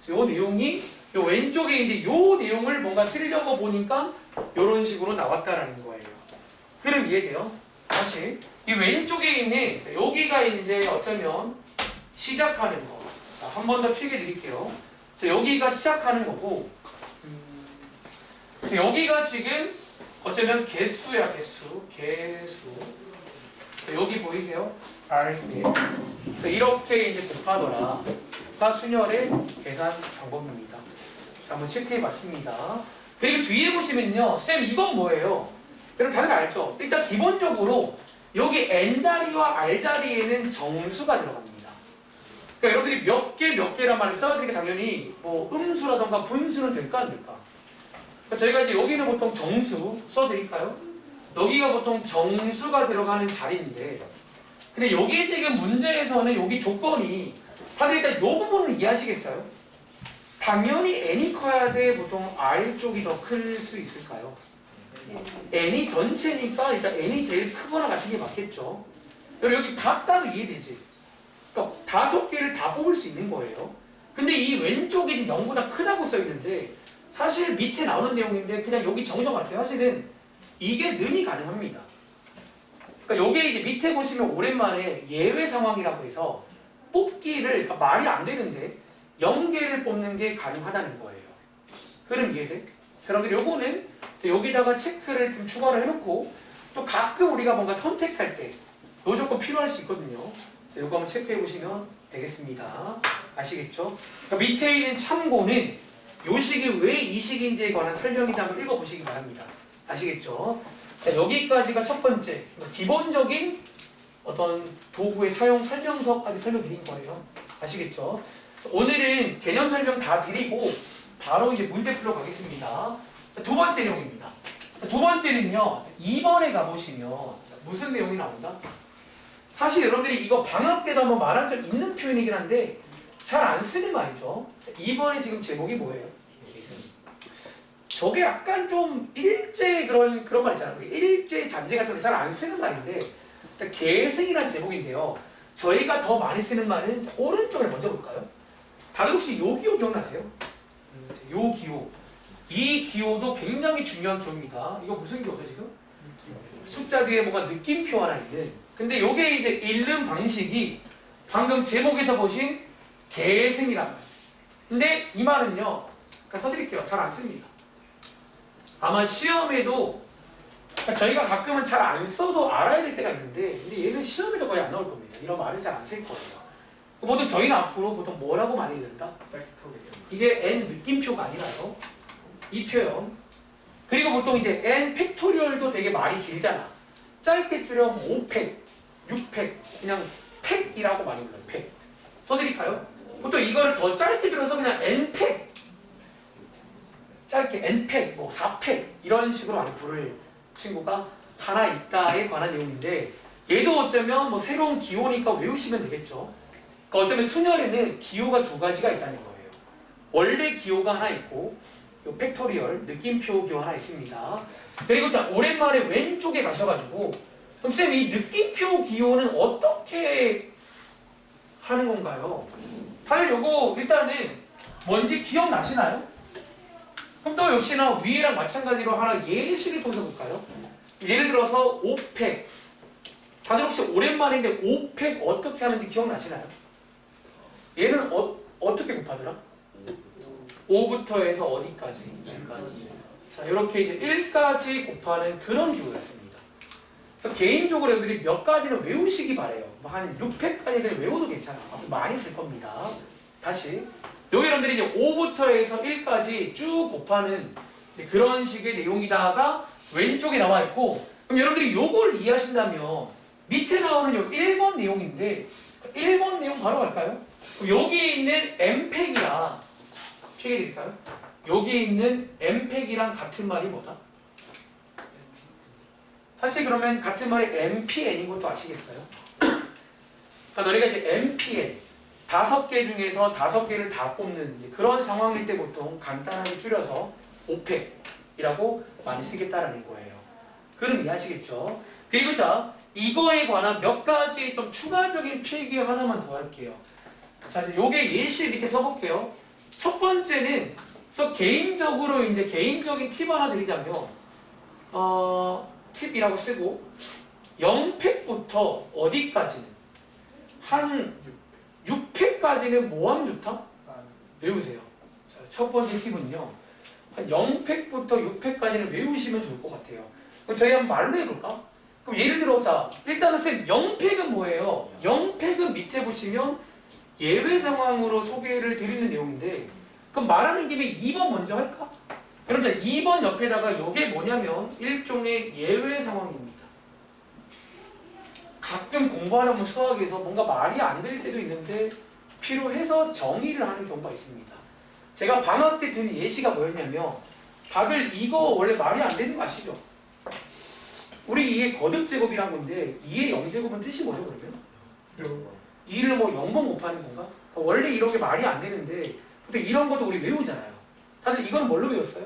A: 이 내용이 요 왼쪽에 이제 요 내용을 뭔가 쓰려고 보니까 이런 식으로 나왔다라는 거예요. 그럼 이해돼요? 다시 이 왼쪽에 있는 여기가 이제 어쩌면 시작하는 거. 한 번 더 필기 드릴게요. 자, 여기가 시작하는 거고, 여기가 지금 어쩌면 개수야, 개수. 자, 여기 보이세요? RPM. 그래서 이렇게 이제 곱하더라가 순열의 계산 방법입니다. 자, 한번 체크해 봤습니다. 그리고 뒤에 보시면요. 쌤 이건 뭐예요? 여러분 다들 알죠? 일단 기본적으로 여기 N자리와 R자리에는 정수가 들어갑니다. 그러니까 여러분들이 몇 개란 말을 써드리니까 당연히 뭐 음수라던가 분수는 될까 안 될까? 그러니까 저희가 이제 여기는 보통 정수 써드릴까요? 여기가 보통 정수가 들어가는 자리인데 근데 여기 지금 문제에서는 여기 조건이 다들 일단 이 부분을 이해하시겠어요? 당연히 n이 커야 돼 보통 r 쪽이 더 클 수 있을까요? n이 전체니까 일단 n이 제일 크거나 같은 게 맞겠죠. 그리고 여기 같다도 이해되지. 그러니까 5개를 다 뽑을 수 있는 거예요. 근데 이 왼쪽이 0보다 크다고 써 있는데 사실 밑에 나오는 내용인데 그냥 여기 정정할게요. 사실은 이게 능이 가능합니다. 그러니까 요게 이제 밑에 보시면 오랜만에 예외 상황이라고 해서 뽑기를 그러니까 말이 안 되는데 0개를 뽑는 게 가능하다는 거예요. 흐름 이해돼? 여러분들 요거는 여기다가 체크를 좀 추가를 해놓고 또 가끔 우리가 뭔가 선택할 때 요 조건 필요할 수 있거든요. 자, 요거 한번 체크해 보시면 되겠습니다. 아시겠죠? 그러니까 밑에 있는 참고는 요 식이 왜 이 식인지에 관한 설명이다 한번 읽어보시기 바랍니다. 아시겠죠? 자, 여기까지가 첫 번째 기본적인 어떤 도구의 사용 설명서까지 설명드린 거예요. 아시겠죠? 오늘은 개념 설명 다 드리고 바로 이제 문제 풀러 가겠습니다. 자, 두 번째 내용입니다. 자, 두 번째는요. 2번에 가보시면 무슨 내용이 나온다? 사실 여러분들이 이거 방학 때도 한번 말한 적 있는 표현이긴 한데 잘 안 쓰는 말이죠. 자, 2번에 지금 제목이 뭐예요? 저게 약간 좀 일제 그런 말 있잖아요. 일제 잔재 같은 거 잘 안 쓰는 말인데 계승이라는 제목인데요. 저희가 더 많이 쓰는 말은 자, 오른쪽을 먼저 볼까요? 다들 혹시 요 기호 기억나세요? 요 기호. 이 기호도 굉장히 중요한 기호입니다. 이거 무슨 기호죠 지금? 숫자 뒤에 뭔가 느낌표 하나 있는. 근데 요게 이제 읽는 방식이 방금 제목에서 보신 계승이란 말. 근데 이 말은요. 그러니까 써드릴게요. 잘 안 씁니다. 아마 시험에도 그러니까 저희가 가끔은 잘 안 써도 알아야 될 때가 있는데 근데 얘는 시험에도 거의 안 나올 겁니다. 이런 말을 잘 안 쓸 거예요. 보통 저희는 앞으로 보통 뭐라고 많이 읽는다? 이게 n 느낌표가 아니라요. 이 표현. 그리고 보통 이제 n 팩토리얼도 되게 말이 길잖아. 짧게 줄여 5팩, 6팩, 그냥 팩이라고 많이 불러요. 팩. 써드릴까요? 보통 이거를 더 짧게 줄여서 그냥 n팩. 짧게 n팩, 뭐 4팩 이런 식으로 많이 부를 친구가 하나 있다에 관한 내용인데 얘도 어쩌면 뭐 새로운 기호니까 외우시면 되겠죠. 그러니까 어쩌면 순열에는 기호가 두 가지가 있다는 거예요. 원래 기호가 하나 있고 요 팩토리얼 느낌표 기호 하나 있습니다. 그리고 자 오랜만에 왼쪽에 가셔가지고 그럼 쌤 이 느낌표 기호는 어떻게 하는 건가요? 다들 요거 일단은 뭔지 기억나시나요? 그럼 또 역시나 위에랑 마찬가지로 하나 예시를 통해서 볼까요? 예를 들어서 5팩. 다들 혹시 오랜만인데 5팩 어떻게 하는지 기억나시나요? 얘는 어떻게 곱하더라? 5부터 해서 어디까지? 1까지. 자, 이렇게 이제 1까지 곱하는 그런 기호였습니다. 그래서 개인적으로 여러분들이 몇 가지는 외우시기 바래요. 뭐 한 6팩까지는 외워도 괜찮아. 많이 쓸 겁니다. 다시. 여기 여러분들이 이제 5부터 해서 1까지 쭉 곱하는 그런 식의 내용이다가 왼쪽에 나와 있고 그럼 여러분들이 요걸 이해하신다면 밑에 나오는 요 1번 내용인데 1번 내용 바로 갈까요? 여기에 있는 m팩이랑 피해드릴까요? 여기에 있는 m팩이랑 같은 말이 뭐다? 사실 그러면 같은 말이 mpn인 것도 아시겠어요? 그러니까 너희가 이제 mpn 5개 중에서 5개를 다 뽑는 이제 그런 상황일 때 보통 간단하게 줄여서 5팩이라고 많이 쓰겠다라는 거예요. 그럼 이해하시겠죠? 그리고 자 이거에 관한 몇 가지 좀 추가적인 필기 하나만 더 할게요. 자 이제 요게 예시 밑에 써볼게요. 첫 번째는 저 개인적으로 이제 개인적인 팁 하나 드리자면 팁이라고 쓰고 0팩부터 어디까지는 한 6팩까지는 뭐 하면 좋다? 외우세요. 자, 첫 번째 팁은요. 한 0팩부터 6팩까지는 외우시면 좋을 것 같아요. 그럼 저희 한번 말로 해볼까? 그럼 예를 들어 자 일단은 쌤 0팩은 뭐예요? 0팩은 밑에 보시면 예외 상황으로 소개를 드리는 내용인데 그럼 말하는 김에 2번 먼저 할까? 그럼 자 2번 옆에다가 이게 뭐냐면 일종의 예외 상황입니다. 가끔 공부하려면 수학에서 뭔가 말이 안 될 때도 있는데 필요해서 정의를 하는 경우가 있습니다. 제가 방학 때 든 예시가 뭐였냐면 다들 이거 원래 말이 안 되는 거 아시죠? 우리 2의 거듭제곱이란 건데 2의 0제곱은 뜻이 뭐죠 그러면? 2를 뭐 0번 곱하는 건가? 그러니까 원래 이런 게 말이 안 되는데 근데 이런 것도 우리 외우잖아요. 다들 이건 뭘로 외웠어요?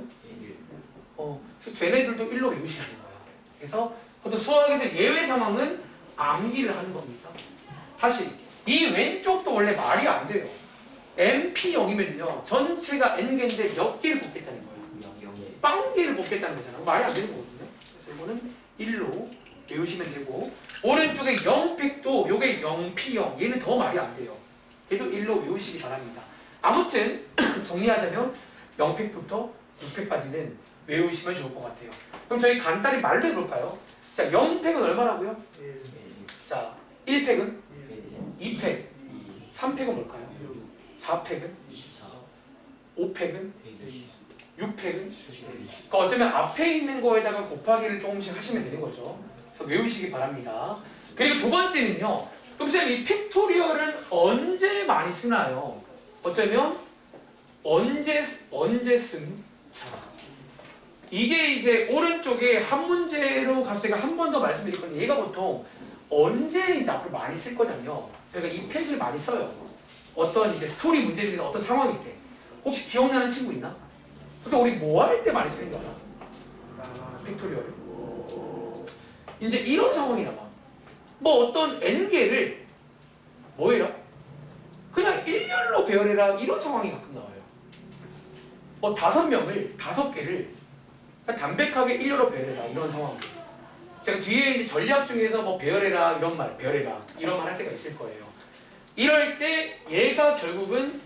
A: 그래서 쟤네들도 1로 외우시라는 거예요. 그래서 그것도 수학에서 예외 상황은 암기를 하는 겁니다. 다시 이 왼쪽도 원래 말이 안 돼요. MP0이면요 전체가 n개인데 몇 개를 뽑겠다는 거예요. 빵 개를 뽑겠다는 거잖아요. 말이 안 되는 거거든요. 그래서 이거는 1로 외우시면 되고 오른쪽에 0팩도 요게 0P0 얘는 더 말이 안 돼요. 얘도 1로 외우시기 바랍니다. 아무튼 정리하자면 0팩부터 6팩까지는 외우시면 좋을 것 같아요. 그럼 저희 간단히 말로 해볼까요? 자 0팩은 얼마라고요? 자 1팩은? 2팩 3팩은 뭘까요? 4팩은? 5팩은? 6팩은? 그러니까 어쩌면 앞에 있는 거에다가 곱하기를 조금씩 하시면 되는 거죠. 그래서 외우시기 바랍니다. 그리고 두 번째는요. 그럼 선생님 이 팩토리얼은 언제 많이 쓰나요? 어쩌면 언제 쓴? 자, 이게 이제 오른쪽에 한 문제로 가서 제가 한 번 더 말씀드릴 건데 얘가 보통 언제 이제 앞으로 많이 쓸 거냐면요. 저희가 이 팩을 많이 써요. 어떤 이제 스토리 문제 중에서 어떤 상황일 때 혹시 기억나는 친구 있나? 근데 우리 뭐 할 때 많이 쓰는 줄 알아? 팩토리얼을 이제 이런 상황이라 봐. 뭐 어떤 n개를 뭐해라? 그냥 일렬로 배열해라 이런 상황이 가끔 나와요. 뭐 5명을 5개를 담백하게 일렬로 배열해라 이런 상황. 제가 뒤에 이제 전략 중에서 뭐 배열해라 이런 말, 배열해라 이런 말 할 때가 있을 거예요. 이럴 때 얘가 결국은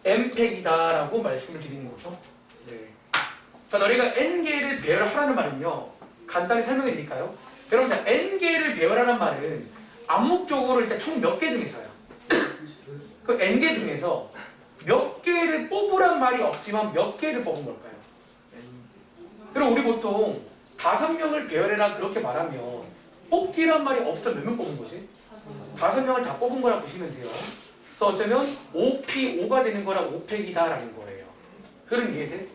A: n팩이다라고 말씀을 드리는 거죠. 네. 자, 너희가 n개를 배열하라는 말은요. 간단히 설명해 드릴까요? 여러분, 자, n개를 배열하라는 말은 암묵적으로 일단 총 몇 개 중에서요. 그 n개 중에서 몇 개를 뽑으란 말이 없지만 몇 개를 뽑은 걸까요? 그럼 우리 보통 5명을 배열해라 그렇게 말하면 뽑기란 말이 없어 몇 명 뽑은 거지? 5명을 다 뽑은 거라 보시면 돼요. 그래서 어쩌면 5P 5가 되는 거라 5팩이다라는 거예요. 흐름 이해돼?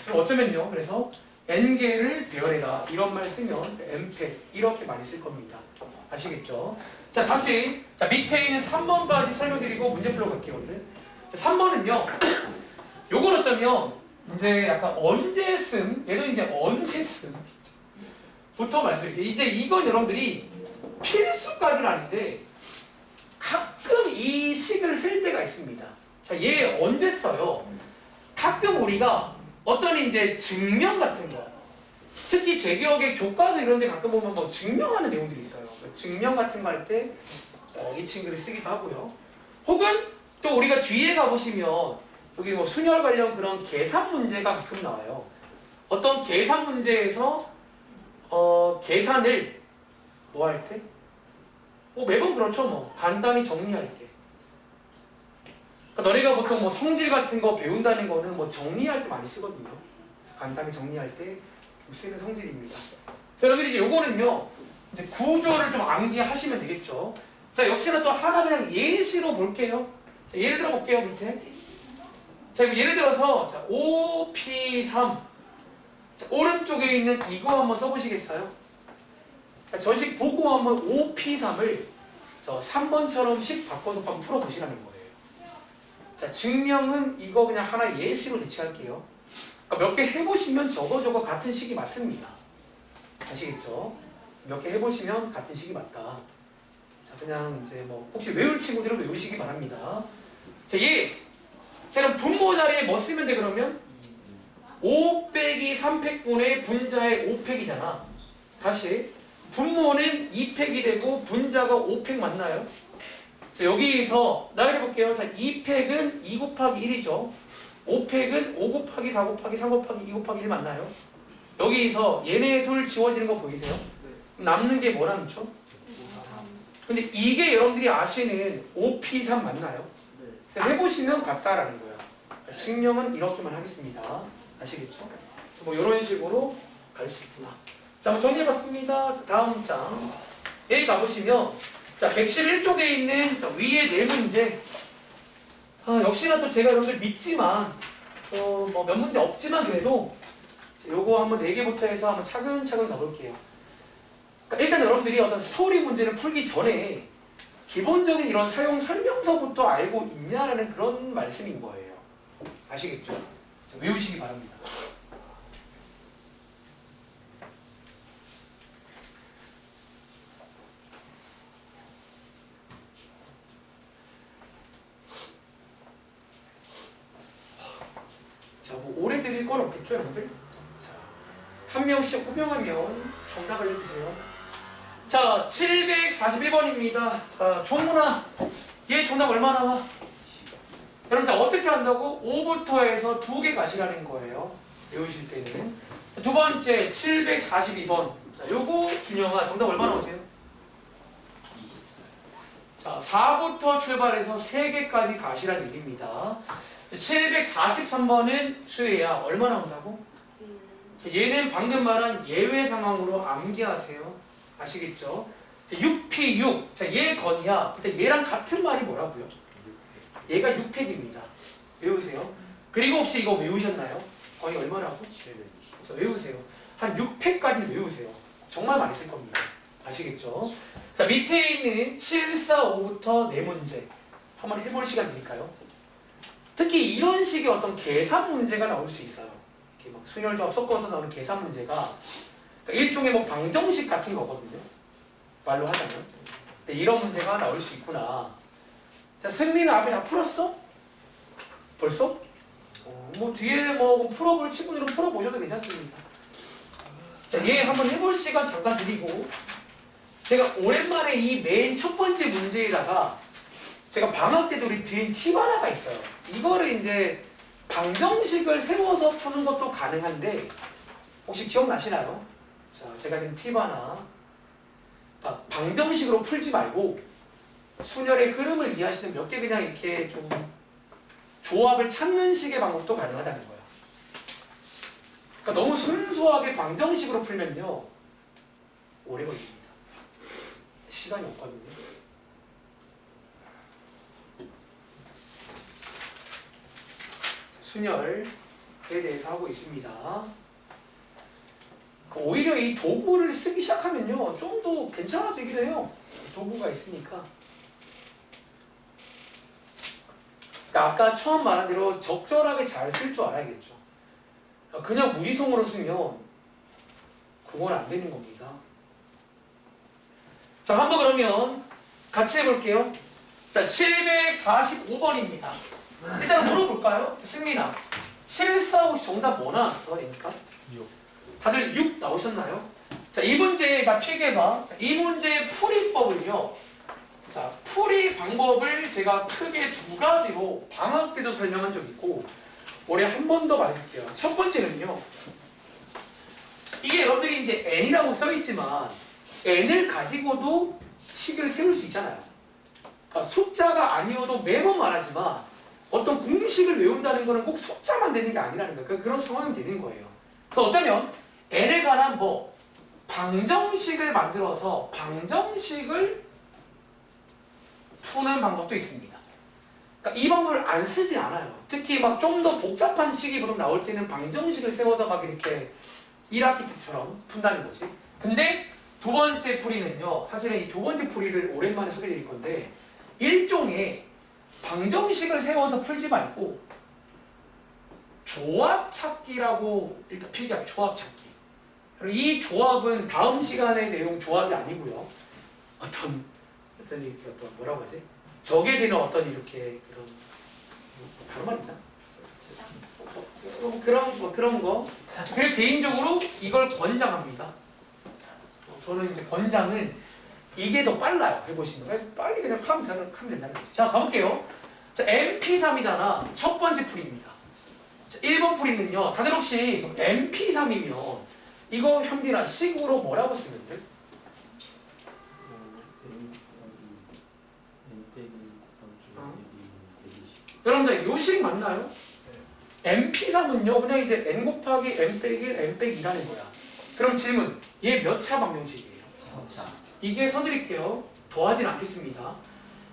A: 그럼 어쩌면요. 그래서 n개를 배열해라 이런 말 쓰면 n팩 이렇게 많이 쓸 겁니다. 아시겠죠? 자 다시 자 밑에 있는 3번까지 설명드리고 문제 풀어갈게요 오늘. 자 3번은요. 요건 어쩌면 이제 약간 언제 쓴 얘는 이제 언제 쓴 부터 말씀드릴게요. 이제 이건 여러분들이 필수까지는 아닌데 가끔 이 식을 쓸 때가 있습니다. 자, 얘 언제 써요? 가끔 우리가 어떤 이제 증명 같은 거, 특히 제 기억에 교과서 이런 데 가끔 보면 뭐 증명하는 내용들이 있어요. 증명 같은 거 할 때 이 친구를 쓰기도 하고요. 혹은 또 우리가 뒤에 가보시면 여기 뭐 순열 관련 그런 계산 문제가 가끔 나와요. 어떤 계산 문제에서 계산을 뭐 할 때? 매번 그렇죠. 뭐 간단히 정리할 때. 그러니까 너네가 보통 뭐 성질 같은 거 배운다는 거는 뭐 정리할 때 많이 쓰거든요. 간단히 정리할 때 쓰는 성질입니다. 자, 여러분 이제 요거는요. 이제 구조를 좀 암기하시면 되겠죠. 자, 역시나 또 하나 그냥 예시로 볼게요. 자, 예를 들어 볼게요, 밑에. 자, 예를 들어서 자, 5P3 자, 오른쪽에 있는 이거 한번 써보시겠어요? 자, 저식 보고 한번 5P3을 저 3번처럼 식 바꿔서 한번 풀어보시라는 거예요. 자, 증명은 이거 그냥 하나 예시로 대체할게요. 그러니까 몇 개 해보시면 저거 같은 식이 맞습니다. 아시겠죠? 몇 개 해보시면 같은 식이 맞다. 자, 그냥 이제 뭐 혹시 외울 친구들은 외우시기 바랍니다. 자, 자, 그럼 분모 자리에 뭐 쓰면 돼 그러면? 5 빼기 3팩분의 분자의 5팩이잖아. 다시 분모는 2팩이 되고 분자가 5팩 맞나요? 자, 여기서 나열해볼게요. 자, 2팩은 2 곱하기 1이죠. 5팩은 5 곱하기 4 곱하기 3 곱하기 2 곱하기 1 맞나요? 여기서 얘네 둘 지워지는 거 보이세요? 남는 게 뭐 남죠? 근데 이게 여러분들이 아시는 OP3 맞나요? 그래서 해보시면 같다라는 거예요. 증명은 이렇게만 하겠습니다. 아시겠죠? 뭐 이런 식으로 갈 수 있구나. 자, 한번 정리해봤습니다. 자, 다음 장. 여기 가보시면 자 111쪽에 있는 자, 위에 네 문제. 역시나 또 제가 여러분들 믿지만 뭐 몇 문제 없지만 그래도 요거 한번 4개부터 해서 한번 차근차근 가볼게요. 그러니까 일단 여러분들이 어떤 스토리 문제를 풀기 전에 기본적인 이런 사용 설명서부터 알고 있냐라는 그런 말씀인 거예요. 아시겠죠? 자, 외우시기 바랍니다. 자, 뭐 오래 드릴 건 없겠죠, 여러분들? 자, 한 명씩 호명하면 정답 알려주세요. 자, 741번입니다. 자, 종문아, 얘 정답 얼마 나와? 여러분, 자, 어떻게 한다고? 5부터 해서 2개 가시라는 거예요. 외우실 때는. 자, 두 번째, 742번. 자, 요거 준영아, 정답 얼마 나오세요? 자, 4부터 출발해서 3개까지 가시라는 얘기입니다. 743번은 수혜야, 얼마 나온다고? 자, 얘는 방금 말한 예외 상황으로 암기하세요. 아시겠죠? 6P6. 자, 얘 건이야. 근데 얘랑 같은 말이 뭐라고요? 얘가 6팩입니다. 외우세요. 그리고 혹시 이거 외우셨나요? 거의 얼마라고? 720. 자, 외우세요. 한 6팩까지 외우세요. 정말 많이 쓸 겁니다. 아시겠죠? 자, 밑에 있는 7, 4, 5부터 4문제 한번 해볼 시간 드릴까요? 특히 이런 식의 어떤 계산 문제가 나올 수 있어요. 이렇게 막 순열 조합 섞어서 나오는 계산 문제가 그러니까 일종의 뭐 방정식 같은 거거든요. 말로 하자면. 근데 이런 문제가 나올 수 있구나. 자, 승리는 앞에 다 풀었어? 벌써? 뭐 뒤에 뭐 풀어볼 친구들은 풀어보셔도 괜찮습니다. 자, 얘 한번 해볼 시간 잠깐 드리고 제가 오랜만에 이 맨 첫 번째 문제에다가 제가 방학 때도 우리 드린 팁 하나가 있어요. 이거를 이제 방정식을 세워서 푸는 것도 가능한데 혹시 기억나시나요? 자, 제가 드린 팁 하나. 그러니까 방정식으로 풀지 말고 순열의 흐름을 이해하시는 몇 개 그냥 이렇게 좀 조합을 찾는 식의 방법도 가능하다는 거예요. 그러니까 너무 순수하게 방정식으로 풀면요 오래 걸립니다. 시간이 없거든요. 순열에 대해서 하고 있습니다. 오히려 이 도구를 쓰기 시작하면요 좀 더 괜찮아지기도 해요. 도구가 있으니까. 아까 처음 말한 대로 적절하게 잘 쓸 줄 알아야겠죠. 그냥 무지성으로 쓰면 그건 안 되는 겁니다. 자, 한번 그러면 같이 해볼게요. 자, 745번입니다. 일단 물어볼까요? 승민아, 745 정답 뭐 나왔어? 그러니까
C: 6.
A: 다들 6 나오셨나요? 자, 이 문제 다 필기해봐. 자, 이 문제의 풀이법을요. 자, 풀이 방법을 제가 크게 2가지로 방학 때도 설명한 적 있고 올해 한 번 더 말해줄게요. 첫 번째는요. 이게 여러분들이 이제 n이라고 써있지만 n을 가지고도 식을 세울 수 있잖아요. 그러니까 숫자가 아니어도 매번 말하지만 어떤 공식을 외운다는 거는 꼭 숫자만 되는 게 아니라는 거예요. 그러니까 그런 상황이 되는 거예요. 그래서 어쩌면 n에 관한 뭐 방정식을 만들어서 방정식을 푸는 방법도 있습니다. 그러니까 이 방법을 안 쓰진 않아요. 특히 막 좀 더 복잡한 식이 그럼 나올 때는 방정식을 세워서 막 이렇게 1학기 때처럼 푼다는 거지. 근데 두 번째 풀이는요. 사실은 이 두 번째 풀이를 오랜만에 소개드릴 건데 일종의 방정식을 세워서 풀지 말고 조합 찾기라고 일단 필기하기 조합 찾기. 이 조합은 다음 시간의 내용 조합이 아니고요. 어떤 이렇게 어떤 뭐라고 하지? 적에 되는 어떤 이렇게 그런 다른 말 있나? 그런 거. 그리고 개인적으로 이걸 권장합니다. 저는 이제 권장은 이게 더 빨라요. 해보시면 빨리 그냥 하면 된다는 거죠. 자, 가볼게요. 자, MP3이잖아. 첫 번째 풀이입니다. 자, 1번 풀이는요. 다들 혹시 MP3이면 이거 현빈아 식으로 뭐라고 쓰면 돼? 여러분들 요식 맞나요? MP3은요 그냥 이제 n 곱하기 n 빼기 1 n 빼기 2라는 거야. 그럼 질문, 얘 몇 차 방정식이에요?
C: 3차.
A: 이게 써드릴게요. 더하진 않겠습니다.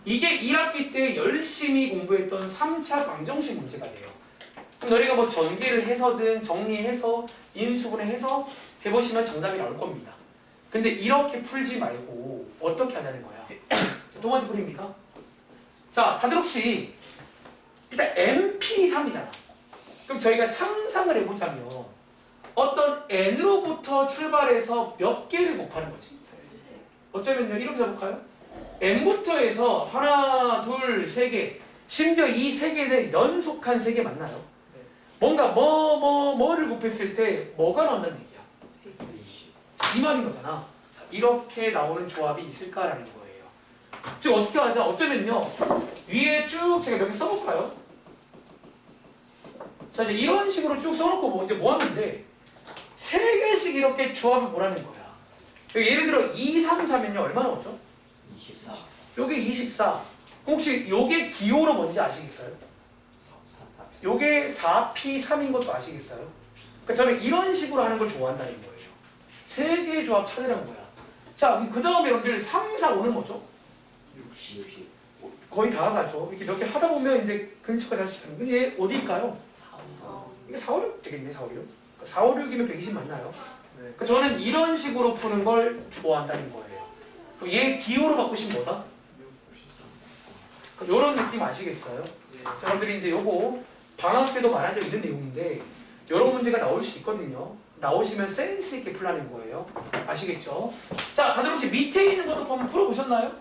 A: 이게 1학기 때 열심히 공부했던 3차 방정식 문제가 돼요. 그럼 너희가 뭐 전개를 해서든 정리해서 인수분해해서 해보시면 정답이 나올 겁니다. 근데 이렇게 풀지 말고 어떻게 하자는 거야? 자, 두 번째 풀입니까? 자, 다들 혹시 일단 MP3이잖아. 그럼 저희가 상상을 해보자면 어떤 n으로부터 출발해서 몇 개를 곱하는 거지? 어쩌면요 이렇게 잡을까요? n부터 해서 하나, 둘, 세 개, 심지어 이 세 개는 연속한 세 개 맞나요? 뭔가 뭐를 곱했을 때 뭐가 나온다는 얘기야? 이 말인 거잖아. 자, 이렇게 나오는 조합이 있을까라는 거예요. 지금 어떻게 하자? 어쩌면요 위에 쭉 제가 몇 개 써볼까요? 자 이제 이런 식으로 쭉 써놓고 뭐 이제 뭐 하는데 세 개씩 이렇게 조합을 보라는 거야. 예를 들어 2, 3, 4면요 얼마나 오죠?
C: 24.
A: 요게 24. 혹시 요게 기호로 뭔지 아시겠어요?
C: 4.
A: 요게 4P3인 것도 아시겠어요? 그러니까 저는 이런 식으로 하는 걸 좋아한다는 거예요. 세 개의 조합 찾으라는 거야. 자 그럼 그 다음에 여러분들 3, 4, 5는 뭐죠?
C: 60.
A: 거의 다 가죠. 이렇게 몇 개 하다 보면 이제 근처까지 할 수 있는 거예요. 얘 어디일까요? 이게 4, 5, 6 되겠네. 4, 5, 6. 4, 5, 6이면 120 맞나요? 그러니까 저는 이런 식으로 푸는 걸 좋아한다는 거예요. 그럼 얘 기호로 바꾸시면 뭐다? 이런 느낌 아시겠어요? 여러분들이 이제 요거 방학 때도 많아져 있는 내용인데 이런 문제가 나올 수 있거든요. 나오시면 센스 있게 풀라는 거예요. 아시겠죠? 자, 다들 혹시 밑에 있는 것도 한번 풀어보셨나요?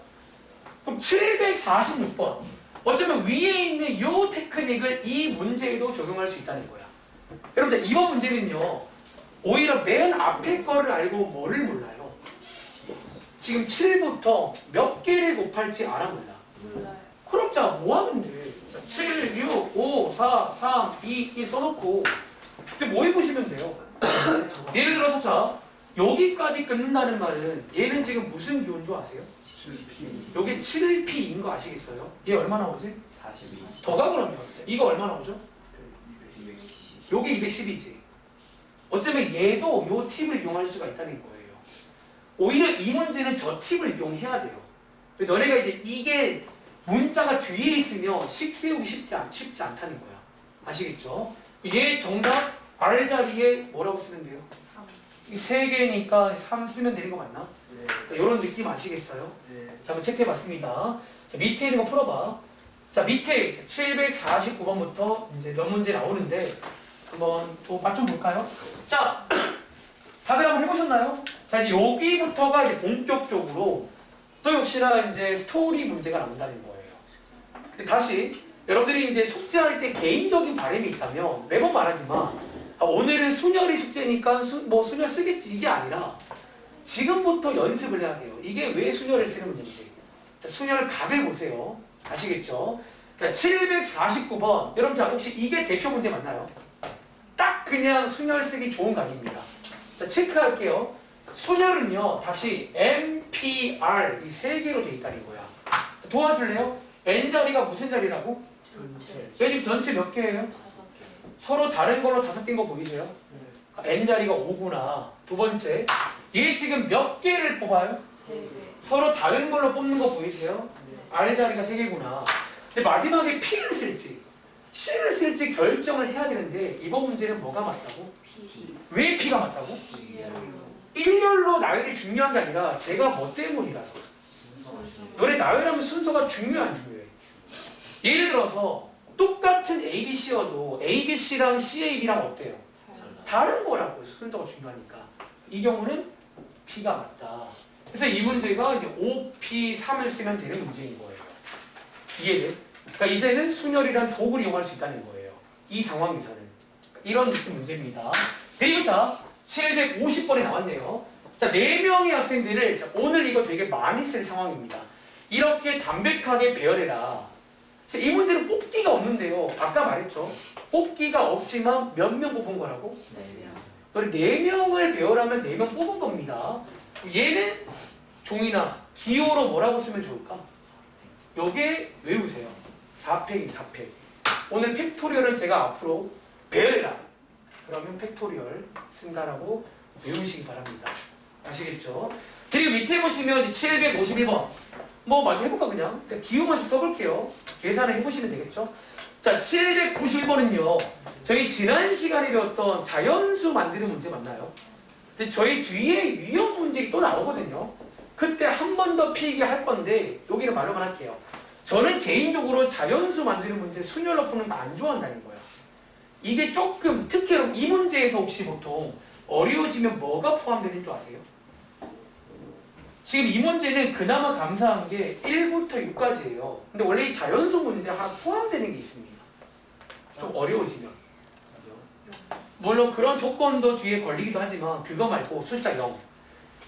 A: 그럼 746번. 어쩌면 위에 있는 이 테크닉을 이 문제에도 적용할 수 있다는 거야. 여러분들 이번 문제는요. 오히려 맨 앞에 거를 알고 뭐를 몰라요? 지금 7부터 몇 개를 곱할지 알아 몰라?
B: 몰라요.
A: 그럼 자, 뭐 하면 돼? 자, 7, 6, 5, 4, 3, 2, 1 써놓고 이제 뭐 해보시면 돼요? 예를 들어서 자, 여기까지 끝난다는 말은 얘는 지금 무슨 기호인 줄 아세요?
C: 7P.
A: 요게 7P인 거 아시겠어요? 얘 얼마 나오지?
C: 42.
A: 더가 그러면 이거 얼마 나오죠?
C: 210.
A: 요게 210이지. 어쩌면 얘도 요 팁을 이용할 수가 있다는 거예요. 오히려 이 문제는 저 팁을 이용해야 돼요. 너네가 이제 이게 문자가 뒤에 있으면 식 세우기 쉽지 않다는 거야. 아시겠죠? 얘 정답 R 자리에 뭐라고 쓰면 돼요?
B: 3.
A: 이 세 개니까 3 쓰면 되는 거 맞나?
D: 네.
A: 이런 느낌 아시겠어요?
D: 네.
A: 자, 한번 체크해봤습니다. 자, 밑에 있는 거 풀어봐. 자, 밑에 749번부터 이제 몇 문제 나오는데 한번 또 맛 좀 볼까요? 자, 다들 한번 해보셨나요? 자, 이제 여기부터가 이제 본격적으로 또 역시나 이제 스토리 문제가 나온다는 거예요. 근데 다시 여러분들이 이제 숙제할 때 개인적인 바람이 있다면 매번 말하지만 오늘은 순열이 숙제니까 뭐 순열 쓰겠지 이게 아니라 지금부터 연습을 해야 돼요. 이게 왜 순열을 쓰는 문제인지. 자, 순열 각을 보세요. 아시겠죠? 자, 749번. 여러분 자 혹시 이게 대표 문제 맞나요? 딱 그냥 순열 쓰기 좋은 각입니다. 자, 체크할게요. 순열은요 다시 MPR 이 세 개로 돼 있다는 거야. 자, 도와줄래요? N자리가 무슨 자리라고?
D: 전체.
A: 여기 전체 몇 개예요?
B: 5개.
A: 서로 다른 걸로 5개인 거 보이세요?
D: 네.
A: N자리가 5구나. 두 번째, 얘 지금 몇 개를 뽑아요?
B: 3개.
A: 서로 다른 걸로 뽑는 거 보이세요? R자리가 3개구나. 근데 마지막에 P를 쓸지 C를 쓸지 결정을 해야 되는데 이번 문제는 뭐가 맞다고?
B: P.
A: 왜 P가 맞다고?
B: P열로.
A: 일렬로 나열이 중요한 게 아니라 제가 뭐 때문이라서. 너네 나열하면 순서가 중요해 안 중요해? 예를 들어서 똑같은 ABC여도 ABC랑 CAB랑 어때요? 다른 거라고요. 순서가 중요하니까. 이 경우는 P가 맞다. 그래서 이 문제가 이제 5P3을 쓰면 되는 문제인 거예요. 이해돼? 그러니까 이제는 순열이란 도구를 이용할 수 있다는 거예요. 이 상황에서는. 이런 느낌 문제입니다. 그리고 자, 750번에 나왔네요. 자, 4명의 학생들을 자, 오늘 이거 되게 많이 쓸 상황입니다. 이렇게 담백하게 배열해라. 자, 이 문제는 뽑기가 없는데요. 아까 말했죠. 뽑기가 없지만 몇 명 뽑은 거라고?
C: 4명.
A: 너네 4명을 배열하면 4명 뽑은 겁니다. 얘는 종이나 기호로 뭐라고 쓰면 좋을까? 요게 외우세요. 4팩이 4팩. 오늘 팩토리얼은 제가 앞으로 배열해라. 그러면 팩토리얼 쓴다라고 외우시기 바랍니다. 아시겠죠? 그리고 밑에 보시면 751번. 뭐 마저 해볼까 그냥? 기호만 좀 써볼게요. 계산을 해보시면 되겠죠? 자, 791번은요. 저희 지난 시간에 배웠던 자연수 만드는 문제 맞나요? 근데 저희 뒤에 유형 문제 또 나오거든요. 그때 한 번 더 필기 할 건데 여기는 말로만 할게요. 저는 개인적으로 자연수 만드는 문제 순열로 푸는 거 안 좋아한다는 거예요. 이게 조금 특히 여러분 이 문제에서 혹시 보통 어려워지면 뭐가 포함되는 줄 아세요? 지금 이 문제는 그나마 감사한 게 1부터 6까지예요. 근데 원래 이 자연수 문제 하나 포함되는 게 있습니다. 좀 어려워지면. 물론 그런 조건도 뒤에 걸리기도 하지만 그거 말고 숫자 0.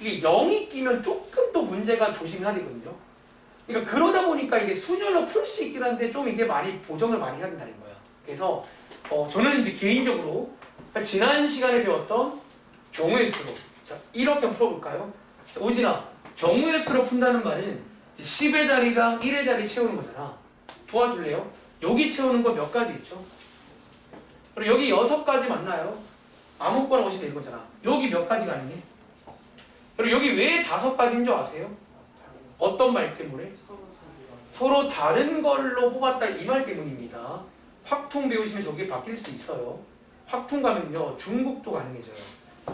A: 이게 0이 끼면 조금 더 문제가 조심해야 되거든요. 그러니까 그러다 보니까 이게 순열로 풀 수 있긴 한데 좀 이게 많이 보정을 많이 해야 된다는 거야. 그래서 저는 이제 개인적으로 지난 시간에 배웠던 경우의 수로 자 이렇게 풀어볼까요? 자, 오진아 경우의 수로 푼다는 말은 10의 자리랑 1의 자리 채우는 거잖아. 도와줄래요? 여기 채우는 거 몇 가지 있죠? 그리고 여기 6가지 맞나요? 아무거나 오시면 되는 거잖아. 여기 몇 가지 가능해? 그리고 여기 왜 5가지인 줄 아세요? 어떤 말 때문에? 서로 다른 걸로 뽑았다 이 말 때문입니다. 확통 배우시면 저게 바뀔 수 있어요. 확통 가면요 중국도 가능해져요.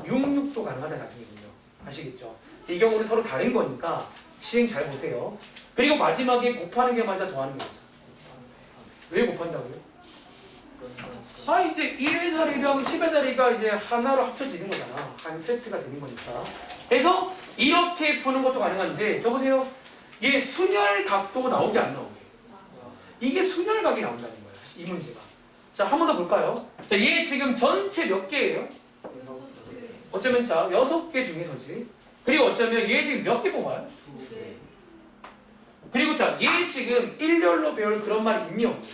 A: 육육도 가능하다 나중에는요. 아시겠죠? 이 경우는 서로 다른 거니까 시행 잘 보세요. 그리고 마지막에 곱하는 게 맞아 더하는 게 맞아. 왜 곱한다고요? 아 이제 1의 자리랑 10의 자리가 이제 하나로 합쳐지는 거잖아. 한 세트가 되는 거니까. 그래서 이렇게 푸는 것도 가능한데 저 보세요. 얘 순열 각도 나오게 안 나오게. 이게 순열각이 나온다는 거예요. 이 문제가. 자, 한 번 더 볼까요? 자, 얘 지금 전체 몇 개예요? 어쩌면 자 6개 중에서지. 그리고 어쩌면 얘 지금 몇 개 뽑아요? 그리고 자, 얘 지금 일렬로 배울 그런 말이 있니 없니?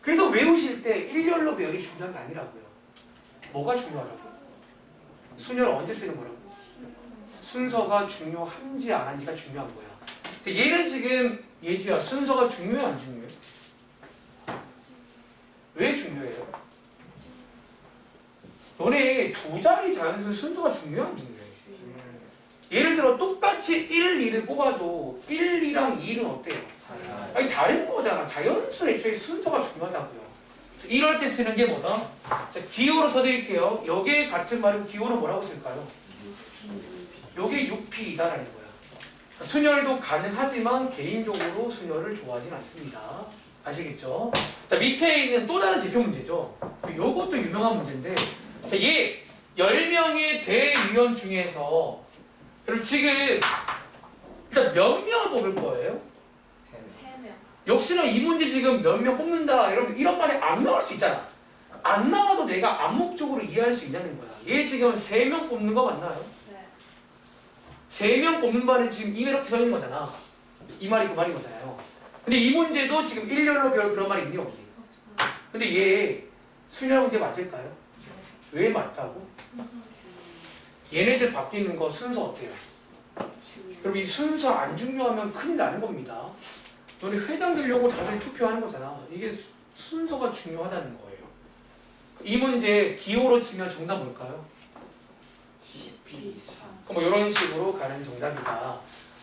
A: 그래서 외우실 때 일렬로 배열이 중요한 게 아니라고요. 뭐가 중요하다고? 순열 언제 쓰는 거라고? 순서가 중요한지 안 한지가 중요한 거야. 얘는 지금 예주야 순서가 중요해 안 중요해? 왜 중요해요? 너네 두 자리 자연수 순서가 중요해 안 중요해? 예를 들어 똑같이 1, 2를 뽑아도 1, 2랑 2는 어때요? 아니 다른 거잖아. 자연수는 애초에 순서가 중요하다고요. 이럴 때 쓰는 게 뭐다? 자, 기호로 써드릴게요. 여기에 같은 말은 기호로 뭐라고 쓸까요? 요게 6P이다라는 거야. 순열도 가능하지만 개인적으로 순열을 좋아하진 않습니다. 아시겠죠? 자, 밑에 있는 또 다른 대표 문제죠. 요것도 유명한 문제인데 자, 얘 10명의 대위원 중에서 그럼 지금 일단 몇 명을 뽑을 거예요?
B: 3명.
A: 역시나 이 문제 지금 몇 명 뽑는다 여러분 이런 말이 안 나올 수 있잖아. 안 나와도 내가 암묵적으로 이해할 수 있냐는 거야. 얘 지금 3명 뽑는 거 맞나요?
B: 네.
A: 3명 뽑는 말이 지금 이렇게 서 있는 거잖아. 이 말이 그 말인 거잖아요. 근데 이 문제도 지금 일렬로 별 그런 말이 있니 없니?
B: 없어요.
A: 근데 얘 순열 문제 맞을까요? 왜 맞다고? 얘네들 바뀌는 거 순서 어때요? 그럼 이 순서 안 중요하면 큰일 나는 겁니다. 너네 회장 되려고 다들 투표하는 거잖아. 이게 순서가 중요하다는 거예요. 이 문제 기호로 치면 정답 뭘까요?
B: 10P.
A: 그럼 뭐 이런 식으로 가는 정답이다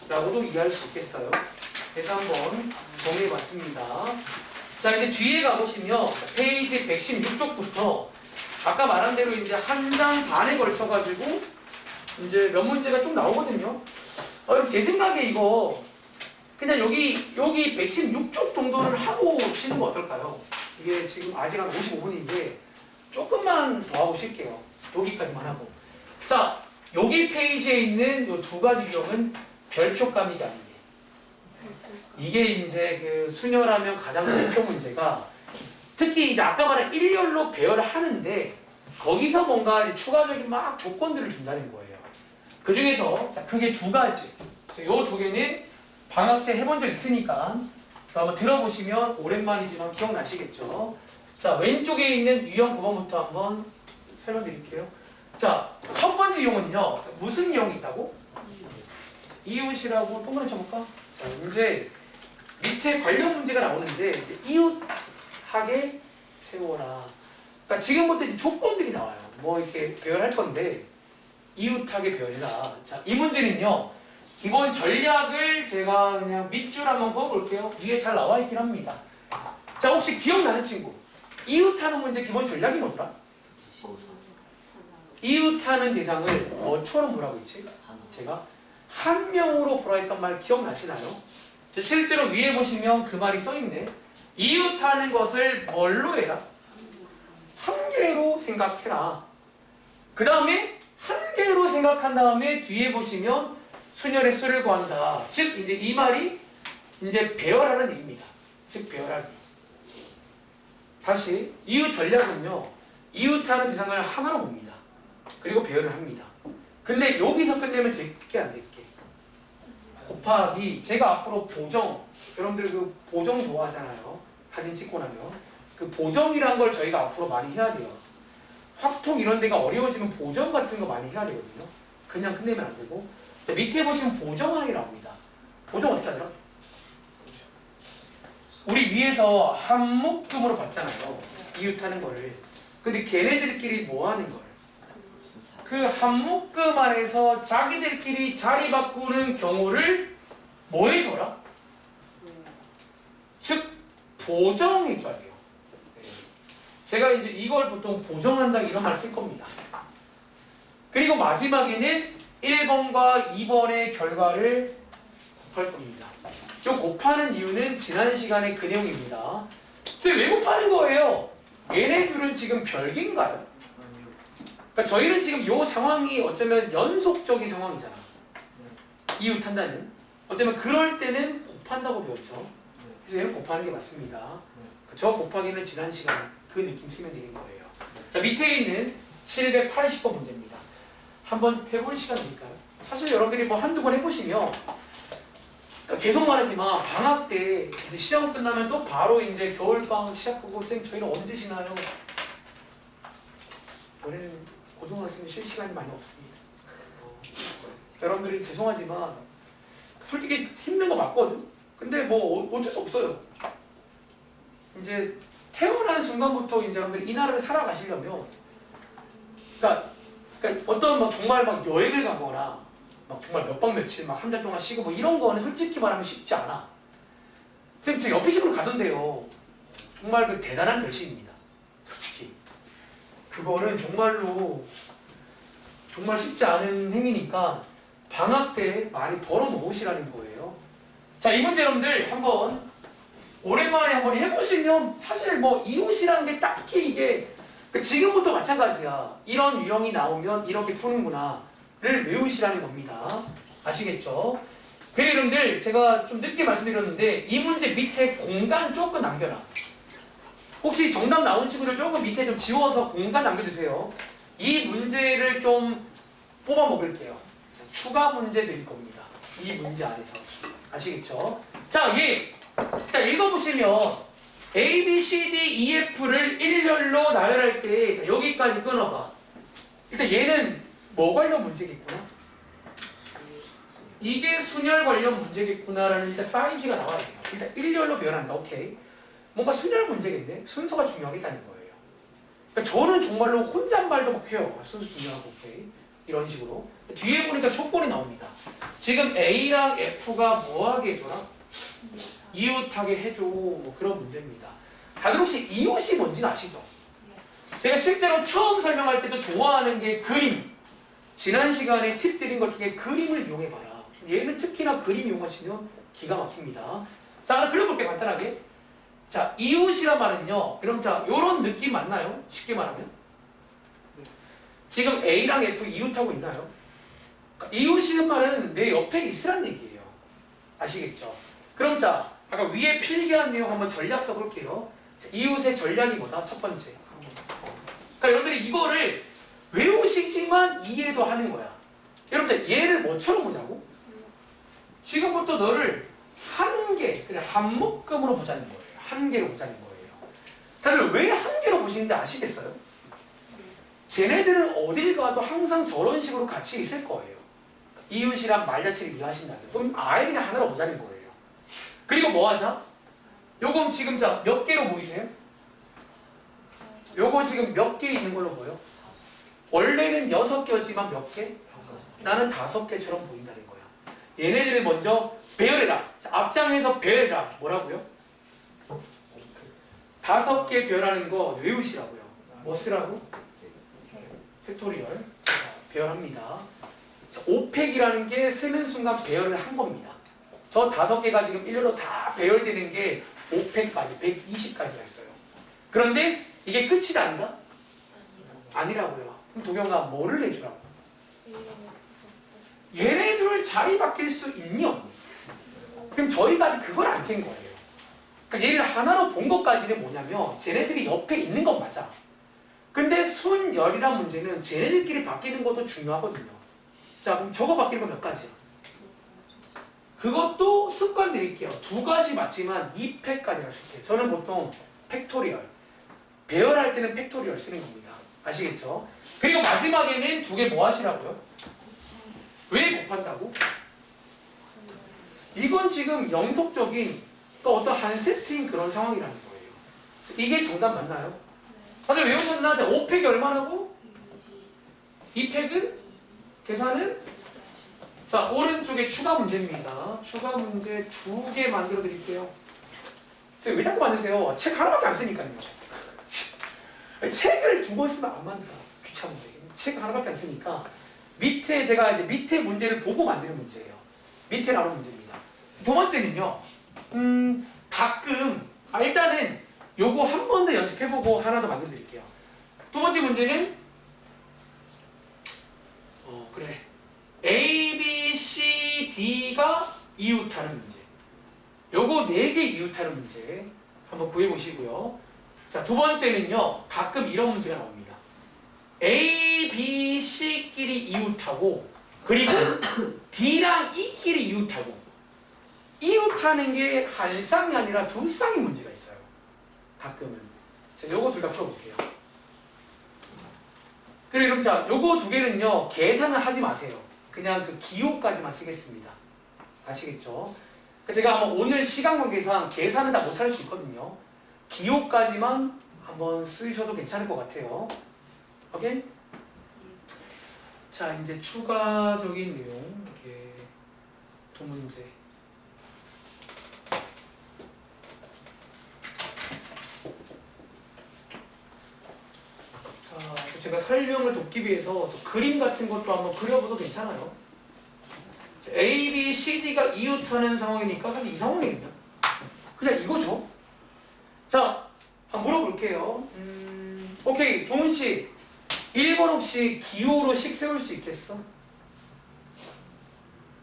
A: 라고도 이해할 수 있겠어요. 그래서 한번 정리해봤습니다. 자 이제 뒤에 가보시면 페이지 116쪽부터 아까 말한 대로 이제 한 장 반에 걸쳐가지고 이제 몇 문제가 쭉 나오거든요. 여러분 제 생각에 이거 그냥 여기 116쪽 정도를 하고 쉬는 거 어떨까요? 이게 지금 아직 한 55분인데 조금만 더 하고 쉴게요. 여기까지만 하고. 자, 여기 페이지에 있는 이 두 가지 유형은 별표감이가 아니에요. 이게 이제 그 순열하면 가장 대표 문제가 특히 이제 아까 말한 일렬로 배열을 하는데 거기서 뭔가 이제 추가적인 막 조건들을 준다는 거예요. 그 중에서 자 크게 두 가지. 이 두 개는 방학 때 해본 적 있으니까 또 한번 들어보시면 오랜만이지만 기억나시겠죠. 자 왼쪽에 있는 유형 9번부터 한번 설명드릴게요. 자 첫 번째 유형은요. 무슨 유형이 있다고? 이웃이라고 동그라미 쳐볼까? 자 이제 밑에 관련 문제가 나오는데 이웃 이웃하게 세워라. 그러니까 지금부터 이제 조건들이 나와요. 뭐 이렇게 배열할 건데 이웃하게 배열해라. 자, 이 문제는요. 기본 전략을 제가 그냥 밑줄 한번 그어볼게요. 위에 잘 나와 있긴 합니다. 자, 혹시 기억나는 친구? 이웃하는 문제 기본 전략이 뭐더라? 이웃하는 대상을 뭐처럼 보라고 했지? 제가 한 명으로 보라 했던 말 기억나시나요? 자, 실제로 위에 보시면 그 말이 써있네. 이웃하는 것을 뭘로 해라? 한 개로 생각해라. 그 다음에 한 개로 생각한 다음에 뒤에 보시면 순열의 수를 구한다. 즉 이제 이 말이 이제 배열하는 얘기입니다. 즉 배열하기. 다시 이웃 전략은요. 이웃하는 대상을 하나로 봅니다. 그리고 배열을 합니다. 근데 여기서 끝내면 될게 안 될게. 곱하기 제가 앞으로 보정 여러분들 그 보정 좋아하잖아요. 사진 찍고 나면 그 보정이라는 걸 저희가 앞으로 많이 해야 돼요. 확통 이런 데가 어려워지면 보정 같은 거 많이 해야 되거든요. 그냥 끝내면 안 되고. 자, 밑에 보시면 보정하기 나옵니다. 보정 어떻게 하더라? 우리 위에서 한 묶음으로 봤잖아요. 이웃하는 거를. 근데 걔네들끼리 뭐 하는 거예요? 그 한 묶음 안에서 자기들끼리 자리 바꾸는 경우를 뭐 해줘라? 즉 보정해줘야 돼요. 제가 이제 이걸 보통 보정한다 이런 말 쓸 겁니다. 그리고 마지막에는 1번과 2번의 결과를 곱할 겁니다. 이 곱하는 이유는 지난 시간에 그 내용입니다. 왜 곱하는 거예요? 얘네 둘은 지금 별개인가요? 그러니까 저희는 지금 이 상황이 어쩌면 연속적인 상황이잖아. 이웃한다는. 어쩌면 그럴 때는 곱한다고 배웠죠. 그래서 얘는 곱하는 게 맞습니다. 저 곱하기는 지난 시간 그 느낌 쓰면 되는 거예요. 자, 밑에 있는 780번 문제입니다. 한번 해볼 시간 드릴까요? 사실 여러분들이 뭐 한두 번 해보시면 그러니까 계속 말하지만 방학 때 이제 시험 끝나면 또 바로 이제 겨울방학 시작하고 선생님 저희는 언제 쉬나요? 올해는 고등학생은 쉴 시간이 많이 없습니다. 여러분들이 죄송하지만 솔직히 힘든 거 맞거든? 근데 뭐 어쩔 수 없어요. 이제 태어난 순간부터 이제 여러분들이 이 나라를 살아가시려면 그러니까 어떤 막 정말 막 여행을 가거나 막 정말 몇 박 며칠 막 한 달 동안 쉬고 뭐 이런 거는 솔직히 말하면 쉽지 않아. 선생님 저 옆에 집으로 가던데요. 정말 그 대단한 결심입니다. 솔직히 그거는 정말로 정말 쉽지 않은 행위니까 방학 때 많이 벌어 놓으시라는 거예요. 자, 이 문제 여러분들 한번 오랜만에 한번 해보시면 사실 뭐 이웃이라는 게 딱히 이게 지금부터 마찬가지야. 이런 유형이 나오면 이렇게 푸는구나를 외우시라는 겁니다. 아시겠죠? 그래 여러분들 제가 좀 늦게 말씀드렸는데 이 문제 밑에 공간 조금 남겨놔. 혹시 정답 나온 친구들 조금 밑에 좀 지워서 공간 남겨주세요. 이 문제를 좀 뽑아 먹을게요. 자, 추가 문제 드릴 겁니다. 이 문제 안에서. 아시겠죠? 자, 자, 읽어보시면 A, B, C, D, E, F를 일렬로 나열할 때 자, 여기까지 끊어봐. 일단 얘는 뭐 관련 문제겠구나? 이게 순열 관련 문제겠구나라는 일단 사이즈가 나와야 돼요. 일단 일렬로 배열한다. 오케이. 뭔가 순열 문제겠네. 순서가 중요하겠다는 거예요. 그러니까 저는 정말로 혼잣말도 막 해요. 순서 중요하고 오케이. 이런 식으로. 뒤에 보니까 조건이 나옵니다. 지금 A랑 F가 뭐하게 해줘라? 이웃하게 해줘. 뭐 그런 문제입니다. 다들 혹시 이웃이 뭔지는 아시죠? 제가 실제로 처음 설명할 때도 좋아하는 게 그림. 지난 시간에 팁 드린 것 중에 그림을 이용해봐라. 얘는 특히나 그림 이용하시면 기가 막힙니다. 자, 하나 그려볼게요. 간단하게. 자, 이웃이란 말은요. 그럼 자, 요런 느낌 맞나요? 쉽게 말하면. 지금 A랑 F 이웃하고 있나요? 그러니까 이웃이란 말은 내 옆에 있으란 얘기예요. 아시겠죠? 그럼 자, 아까 위에 필기한 내용 한번 전략 써볼게요. 자, 이웃의 전략이 뭐다? 첫 번째. 그러니까 여러분들이 이거를 외우시지만 이해도 하는 거야. 여러분들 얘를 뭐처럼 보자고? 지금부터 너를 한 개, 그냥 한 묶음으로 보자는 거예요. 한 개로 보자는 거예요. 다들 왜 한 개로 보시는지 아시겠어요? 쟤네들은 어딜 가도 항상 저런 식으로 같이 있을 거예요. 이웃이란 말 자체를 이해하신다면. 그럼 아예 그냥 하나로 보자는 거예요. 그리고 뭐 하자? 요건 지금 자, 몇 개로 보이세요? 요거 지금 몇 개 있는 걸로 보여? 원래는 6개였지만 몇 개? 나는 5개처럼 보인다는 거야. 얘네들을 먼저 배열해라. 자, 앞장에서 배열해라. 뭐라고요? 5개 배열하는 거 외우시라고요. 뭐 쓰라고? 팩토리얼. 자, 배열합니다. 자, 5팩이라는 게 쓰는 순간 배열을 한 겁니다. 저 5개가 지금 일렬로 다 배열되는 게 5팩까지, 120까지가 있어요. 그런데 이게 끝이 아닌가? 아니라고요. 그럼 도경아 뭐를 내주라고? 얘네들을 자리 바뀔 수 있니 없니? 그럼 저희가 아직 그걸 안 센 거예요. 그러니까 얘를 하나로 본 것까지는 뭐냐면 쟤네들이 옆에 있는 건 맞아. 근데 순열이란 문제는 쟤네들끼리 바뀌는 것도 중요하거든요. 자, 그럼 저거 바뀌는 건 몇 가지야? 그것도 습관 드릴게요. 2가지 맞지만 2팩까지가 쓸게요. 저는 보통 팩토리얼, 배열할 때는 팩토리얼 쓰는 겁니다. 아시겠죠? 그리고 마지막에는 2개 뭐 하시라고요? 왜 곱한다고? 이건 지금 영속적인 또 어떤 한 세트인 그런 상황이라는 거예요. 이게 정답 맞나요? 다들 외우셨나? 자, 5팩이 얼마라고? 2팩은? 계산은? 자, 오른쪽에 추가 문제입니다. 추가 문제 2개 만들어 드릴게요. 왜 자꾸 만드세요? 책 하나밖에 안 쓰니까요. 책을 2권 쓰면 안 만들어. 귀찮은데. 책 하나밖에 안 쓰니까 밑에 제가 이제 밑에 문제를 보고 만드는 문제예요. 밑에 나오는 문제입니다. 2번째는요. 가끔 일단은 요거 한 번 더 연습해보고 하나 더 만들어 드릴게요. 2번째 문제는 그래. A, B, C, D가 이웃하는 문제. 요거 4개 이웃하는 문제 한번 구해보시고요. 자, 2번째는요. 가끔 이런 문제가 나옵니다. A, B, C끼리 이웃하고 그리고 D랑 E끼리 이웃하고 이웃하는 게 한 쌍이 아니라 2쌍의 문제가 있어요. 가끔은. 자, 요거 둘 다 풀어볼게요. 그리고 그럼 자, 요거 2개는요. 계산을 하지 마세요. 그냥 그 기호까지만 쓰겠습니다. 아시겠죠? 제가 아마 오늘 시간 관계상 계산은 다 못할 수 있거든요. 기호까지만 한번 쓰셔도 괜찮을 것 같아요. 오케이? 자, 이제 추가적인 내용 이렇게 2문제. 자, 제가 설명을 돕기 위해서 또 그림 같은 것도 한번 그려봐도 괜찮아요. A, B, C, D가 이웃하는 상황이니까 사실 이 상황이거든요. 그냥 이거죠. 자, 한번 물어볼게요. 오케이, 종훈씨 1번 혹시 기호로 식 세울 수 있겠어?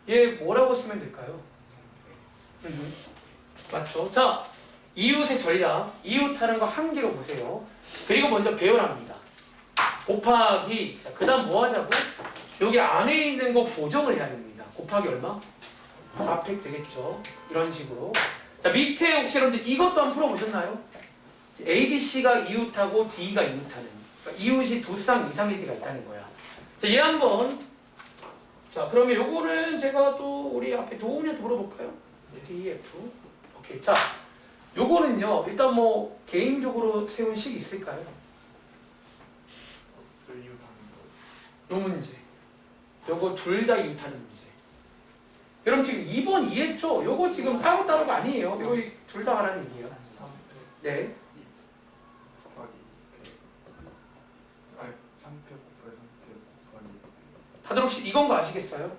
A: 얘 뭐라고 쓰면 될까요? 맞죠? 자, 이웃의 전략, 이웃하는 거 한 개로 보세요. 그리고 먼저 배열합니다. 곱하기, 자, 그 다음 뭐 하자고? 여기 안에 있는 거 고정을 해야 됩니다. 곱하기 얼마? 4팩 되겠죠? 이런 식으로. 자, 밑에 혹시 여러분들 이것도 한번 풀어보셨나요? A, B, C가 이웃하고 D가 이웃하는. 그러니까 이웃이 2쌍 이상일 때가 있다는 거야. 자, 얘 한번. 자, 그러면 요거는 제가 또 우리 앞에 도훈이한테 물어볼까요? D, F. 오케이. 자, 요거는요. 일단 뭐 개인적으로 세운 식 있을까요? 요 문제. 요거 둘 다 이웃하는 문제. 여러분 지금 2번 이해했죠? 요거 지금 따로따로가 아니에요. 이거 둘 다 하라는 얘기예요. 네. 다들 혹시 이건 거 아시겠어요?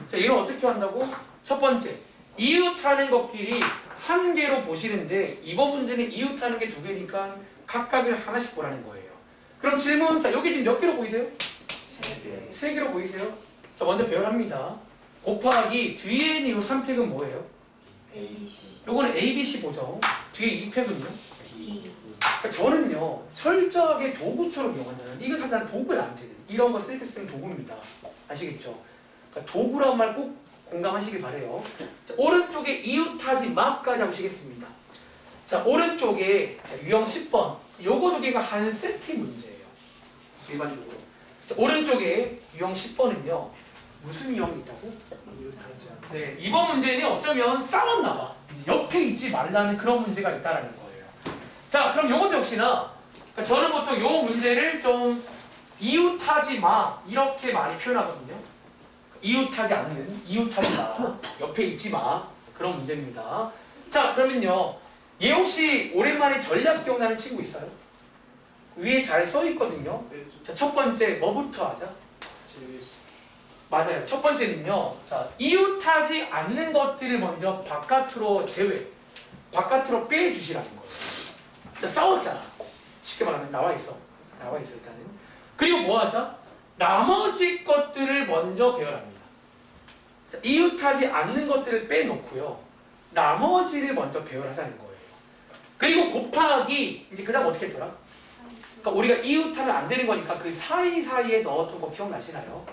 A: 자, 이건 어떻게 한다고? 첫 번째, 이웃하는 것끼리 한 개로 보시는데 이번 문제는 이웃하는 게 2개니까 각각을 하나씩 보라는 거예요. 그럼 질문, 자, 여기 지금 몇 개로 보이세요? 3개로 보이세요? 자, 먼저 배열합니다. 곱하기 뒤에 있는 이 3팩은 뭐예요?
B: ABC
A: 요거는 A, B, C 보죠. 뒤에 2팩은요?
B: D
A: 그러니까 저는요, 철저하게 도구처럼 이용한다는, 이거 사실 도구야, 나한테는. 이런 거 쓸 때 쓰는 도구입니다. 아시겠죠? 그러니까 도구란 말 꼭 공감하시길 바래요. 자, 오른쪽에 이웃하지 마까지 하시겠습니다. 자, 오른쪽에 자, 유형 10번. 요거 2개가 한 세트의 문제예요. 일반적으로. 자, 오른쪽에 유형 10번은요. 무슨 유형이 있다고? 네, 이번 문제는 어쩌면 싸웠나 봐. 옆에 있지 말라는 그런 문제가 있다라는 거예요. 자, 그럼 요것도 역시나 그러니까 저는 보통 요 문제를 좀 이웃하지 마 이렇게 많이 표현하거든요. 이웃하지 않는, 이웃하지 마, 옆에 있지 마 그런 문제입니다. 자 그러면요, 얘 혹시 오랜만에 전략 기억나는 친구 있어요? 위에 잘 써 있거든요. 자, 첫 번째 뭐부터 하자? 맞아요. 첫 번째는요. 자, 이웃하지 않는 것들을 먼저 바깥으로 제외, 바깥으로 빼주시라는 거예요. 자, 싸웠잖아. 쉽게 말하면 나와 있어 일단은. 그리고 뭐 하자? 나머지 것들을 먼저 배열합니다. 자, 이웃하지 않는 것들을 빼놓고요. 나머지를 먼저 배열하자는 거예요. 그리고 곱하기 이제 그다음 어떻게 했더라? 그러니까 우리가 이웃하면 안 되는 거니까 그 사이사이에 넣었던 거 기억나시나요?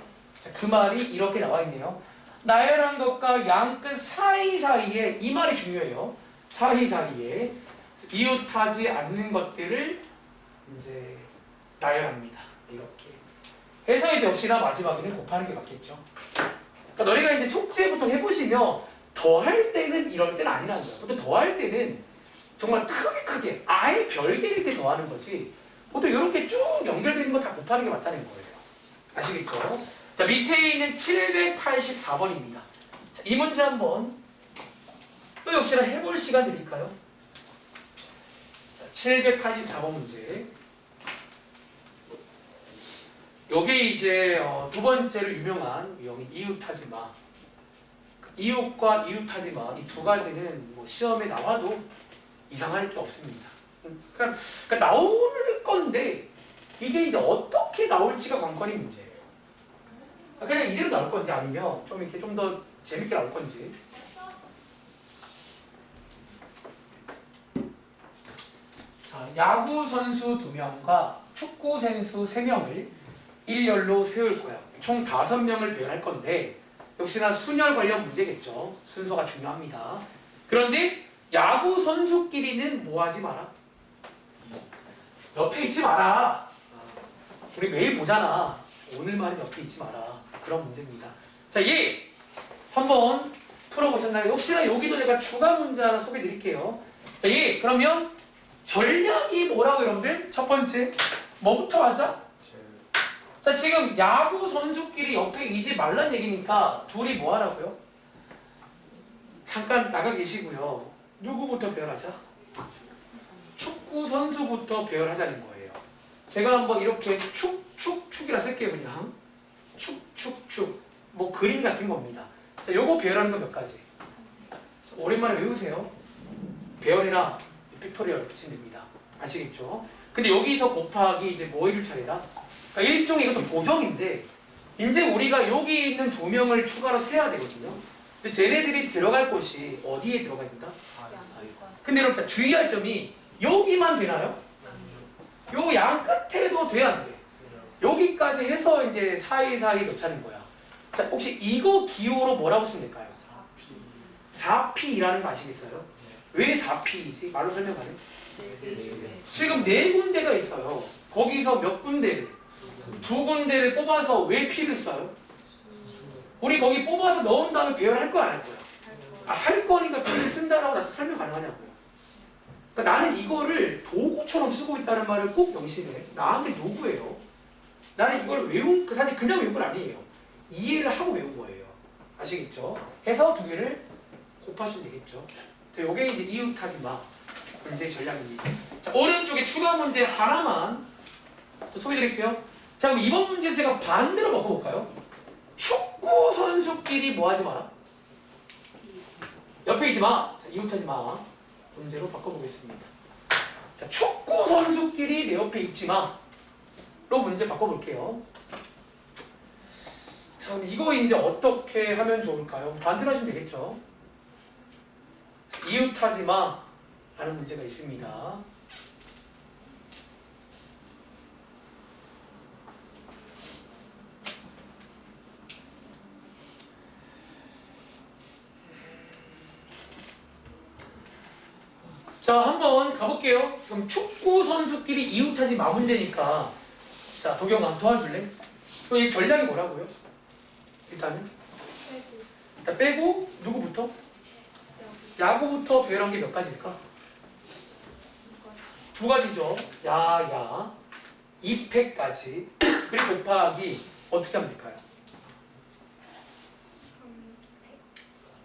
A: 자, 그 말이 이렇게 나와 있네요. 나열한 것과 양끝 사이사이에, 이 말이 중요해요. 사이사이에 이웃하지 않는 것들을 이제 나열합니다. 이렇게 해서 이제 역시나 마지막에는 곱하는 게 맞겠죠. 그러니까 너희가 이제 숙제부터 해보시면 더할 때는 이럴 때는 아니라는 거야. 근데 더할 때는 정말 크게 아예 별개일 때 더하는 거지. 보통 이렇게 쭉 연결되는 거 다 곱하는 게 맞다는 거예요. 아시겠죠? 자, 밑에 있는 784번입니다. 자, 이 문제 한번 또 역시나 해볼 시간 드릴까요? 자, 784번 문제. 요게 이제 두 번째로 유명한 유형이 이웃하지 마. 이웃과 이웃하지 마. 이 두 가지는 뭐 시험에 나와도 이상할 게 없습니다. 그러니까 나올 건데 이게 이제 어떻게 나올지가 관건이 문제예요. 그냥 이대로 나올 건지 아니면 좀 이렇게 좀 더 재밌게 나올 건지. 자, 야구 선수 2명과 축구 선수 3명을 일렬로 세울 거야. 총 5명을 배열할 건데 역시나 순열 관련 문제겠죠. 순서가 중요합니다. 그런데 야구 선수끼리는 뭐 하지 마라? 옆에 있지 마라. 우리 매일 보잖아. 오늘만은 옆에 있지 마라. 그런 문제입니다. 자, 얘 한번 풀어보셨나요? 혹시나 여기도 제가 추가 문제 하나 소개해 드릴게요. 자, 얘 그러면 전략이 뭐라고 여러분들? 첫 번째 뭐부터 하자? 자, 지금 야구 선수끼리 옆에 있지 말란 얘기니까 둘이 뭐 하라고요? 잠깐 나가 계시고요. 누구부터 배열하자? 축구 선수부터 배열하자는 거예요. 제가 한번 이렇게 축이라 쓸게요. 그냥 축 뭐 그림 같은 겁니다. 자, 요거 배열하는 거 몇 가지? 자, 오랜만에 외우세요. 배열이나 픽토리얼 붙이면 됩니다. 아시겠죠? 근데 여기서 곱하기 이제 뭐일 차례다? 그러니까 일종의 이것도 보정인데 이제 우리가 여기 있는 2명을 추가로 세야 되거든요. 근데 쟤네들이 들어갈 곳이 어디에 들어가 있다? 근데 여러분 자, 주의할 점이 여기만 되나요? 요 양 끝에도 돼야 안 돼. 여기까지 해서 이제 사이사이 넣자는 거야. 자, 혹시 이거 기호로 뭐라고 쓰면 될까요? 4P라는 거 아시겠어요? 왜 4P이지? 말로 설명하네. 지금 4군데가 있어요. 거기서 몇 군데를? 2군데를 뽑아서 왜 P를 써요? 우리 거기 뽑아서 넣은 다음에 배열할 거야, 안 할 거야? 아, 할 거니까 P를 쓴다라고 나서 설명 가능하냐고요. 그러니까 나는 이거를 도구처럼 쓰고 있다는 말을 꼭 명심해. 나한테 도구예요. 나는 이걸 외운, 사실 그냥 외운 건 아니에요. 이해를 하고 외운 거예요. 아시겠죠? 해서 2개를 곱하시면 되겠죠. 요게 이제 이웃하지 마. 문제 전략입니다. 자, 오른쪽에 추가 문제 하나만 또 소개해 드릴게요. 자, 그럼 이번 문제 제가 반대로 바꿔볼까요? 축구 선수끼리 뭐 하지 마라? 옆에 있지 마. 자, 이웃하지 마. 문제로 바꿔보겠습니다. 자, 축구 선수끼리 내 옆에 있지 마. 로 문제 바꿔볼게요. 자, 이거 이제 어떻게 하면 좋을까요? 반대로 하시면 되겠죠. 이웃하지 마. 라는 문제가 있습니다. 자, 한번 가볼게요. 그럼 축구 선수끼리 이웃하지 마 문제니까. 자, 도경아 도와줄래? 그럼 이 전략이 뭐라고요? 일단은 일단 빼고 누구부터? 야구부터 배열한 게 몇 가지일까? 두 가지죠. 야, 2패까지. 그리고 곱하기 어떻게 하면 될까요?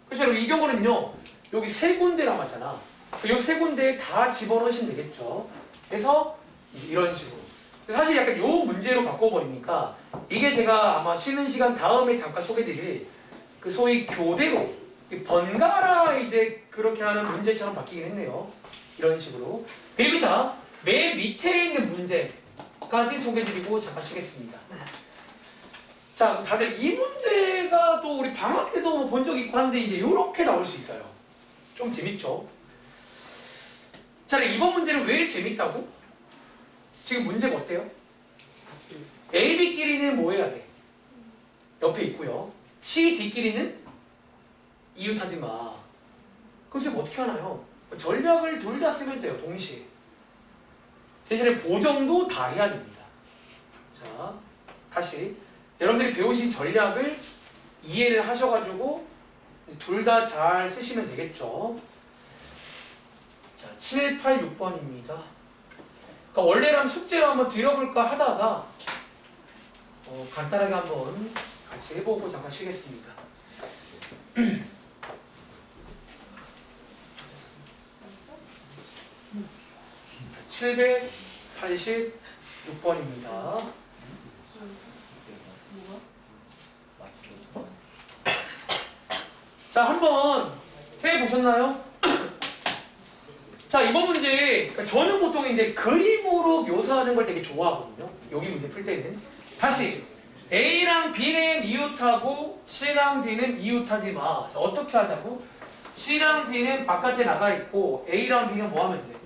A: 그렇죠. 여러분, 이 경우는요. 여기 세 군데 남았잖아. 이 세 군데에 다 집어넣으시면 되겠죠. 그래서 이런 식으로. 사실 약간 요 문제로 바꿔버리니까 이게 제가 아마 쉬는 시간 다음에 잠깐 소개드릴 그 소위 교대로 번갈아 이제 그렇게 하는 문제처럼 바뀌긴 했네요. 이런 식으로. 그리고 자, 맨 밑에 있는 문제까지 소개드리고 잠깐 쉬겠습니다. 자, 다들 이 문제가 또 우리 방학 때도 본 적 있고 한데 이제 이렇게 나올 수 있어요. 좀 재밌죠? 자, 이번 문제는 왜 재밌다고? 지금 문제가 어때요? A, B끼리는 뭐 해야 돼? 옆에 있고요. C, D끼리는 이웃하지 마. 그럼 지금 어떻게 하나요? 전략을 둘 다 쓰면 돼요. 동시에. 대신에 보정도 다 해야 됩니다. 자, 다시. 여러분들이 배우신 전략을 이해를 하셔가지고 둘 다 잘 쓰시면 되겠죠. 자, 7, 8, 6번입니다. 그러니까 원래라면 숙제로 한번 드려볼까 하다가 간단하게 한번 같이 해보고 잠깐 쉬겠습니다. 786번입니다. 자, 한번 해보셨나요? 자, 이번 문제, 그러니까 저는 보통 이제 그림으로 묘사하는 걸 되게 좋아하거든요. 여기 문제 풀 때는. 다시, A랑 B는 이웃하고 C랑 D는 이웃하지 마. 자, 어떻게 하자고? C랑 D는 바깥에 나가 있고 A랑 B는 뭐 하면 돼?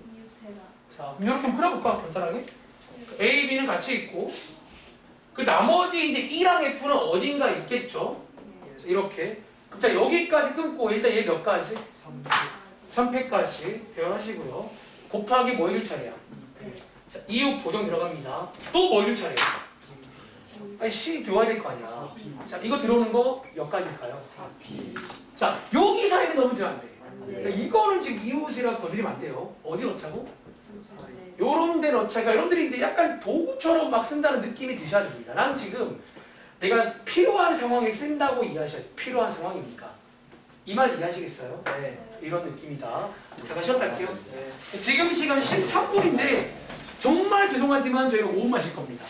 A: 자, 그럼 이렇게 한번 그려볼까? 간단하게. A, B는 같이 있고 그 나머지 이제 E랑 F는 어딘가 있겠죠? 자, 이렇게. 그럼 자, 여기까지 끊고 일단 얘 몇 가지? 3패까지 배열하시고요. 곱하기 뭐 이룰 차례야? 자, 이웃 보정 들어갑니다. 또 뭐 이룰 차례야? 아니, C 들어와야 될 거 아니야. 자, 이거 들어오는 거 몇 가지일까요? 자, 여기 사이는 넣으면 돼요, 안 돼? 그러니까 이거는 지금 이웃이라 건드리면 안 돼요. 어디 넣자고? 요런 데 넣자. 그러니까 여러분들이 이제 약간 도구처럼 막 쓴다는 느낌이 드셔야 됩니다. 난 지금 내가 필요한 상황에 쓴다고 이해하셔야죠. 필요한 상황이니까. 이 말 이해하시겠어요? 네. 이런 느낌이다. 잠깐 쉬었다 할게요. 네. 지금 시간 13분인데 정말 죄송하지만 저희가 5분만 쉴 겁니다.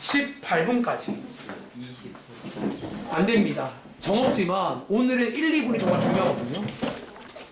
A: 18분까지.
C: 20분.
A: 안 됩니다. 정없지만 오늘은 1, 2분이 정말 중요하거든요.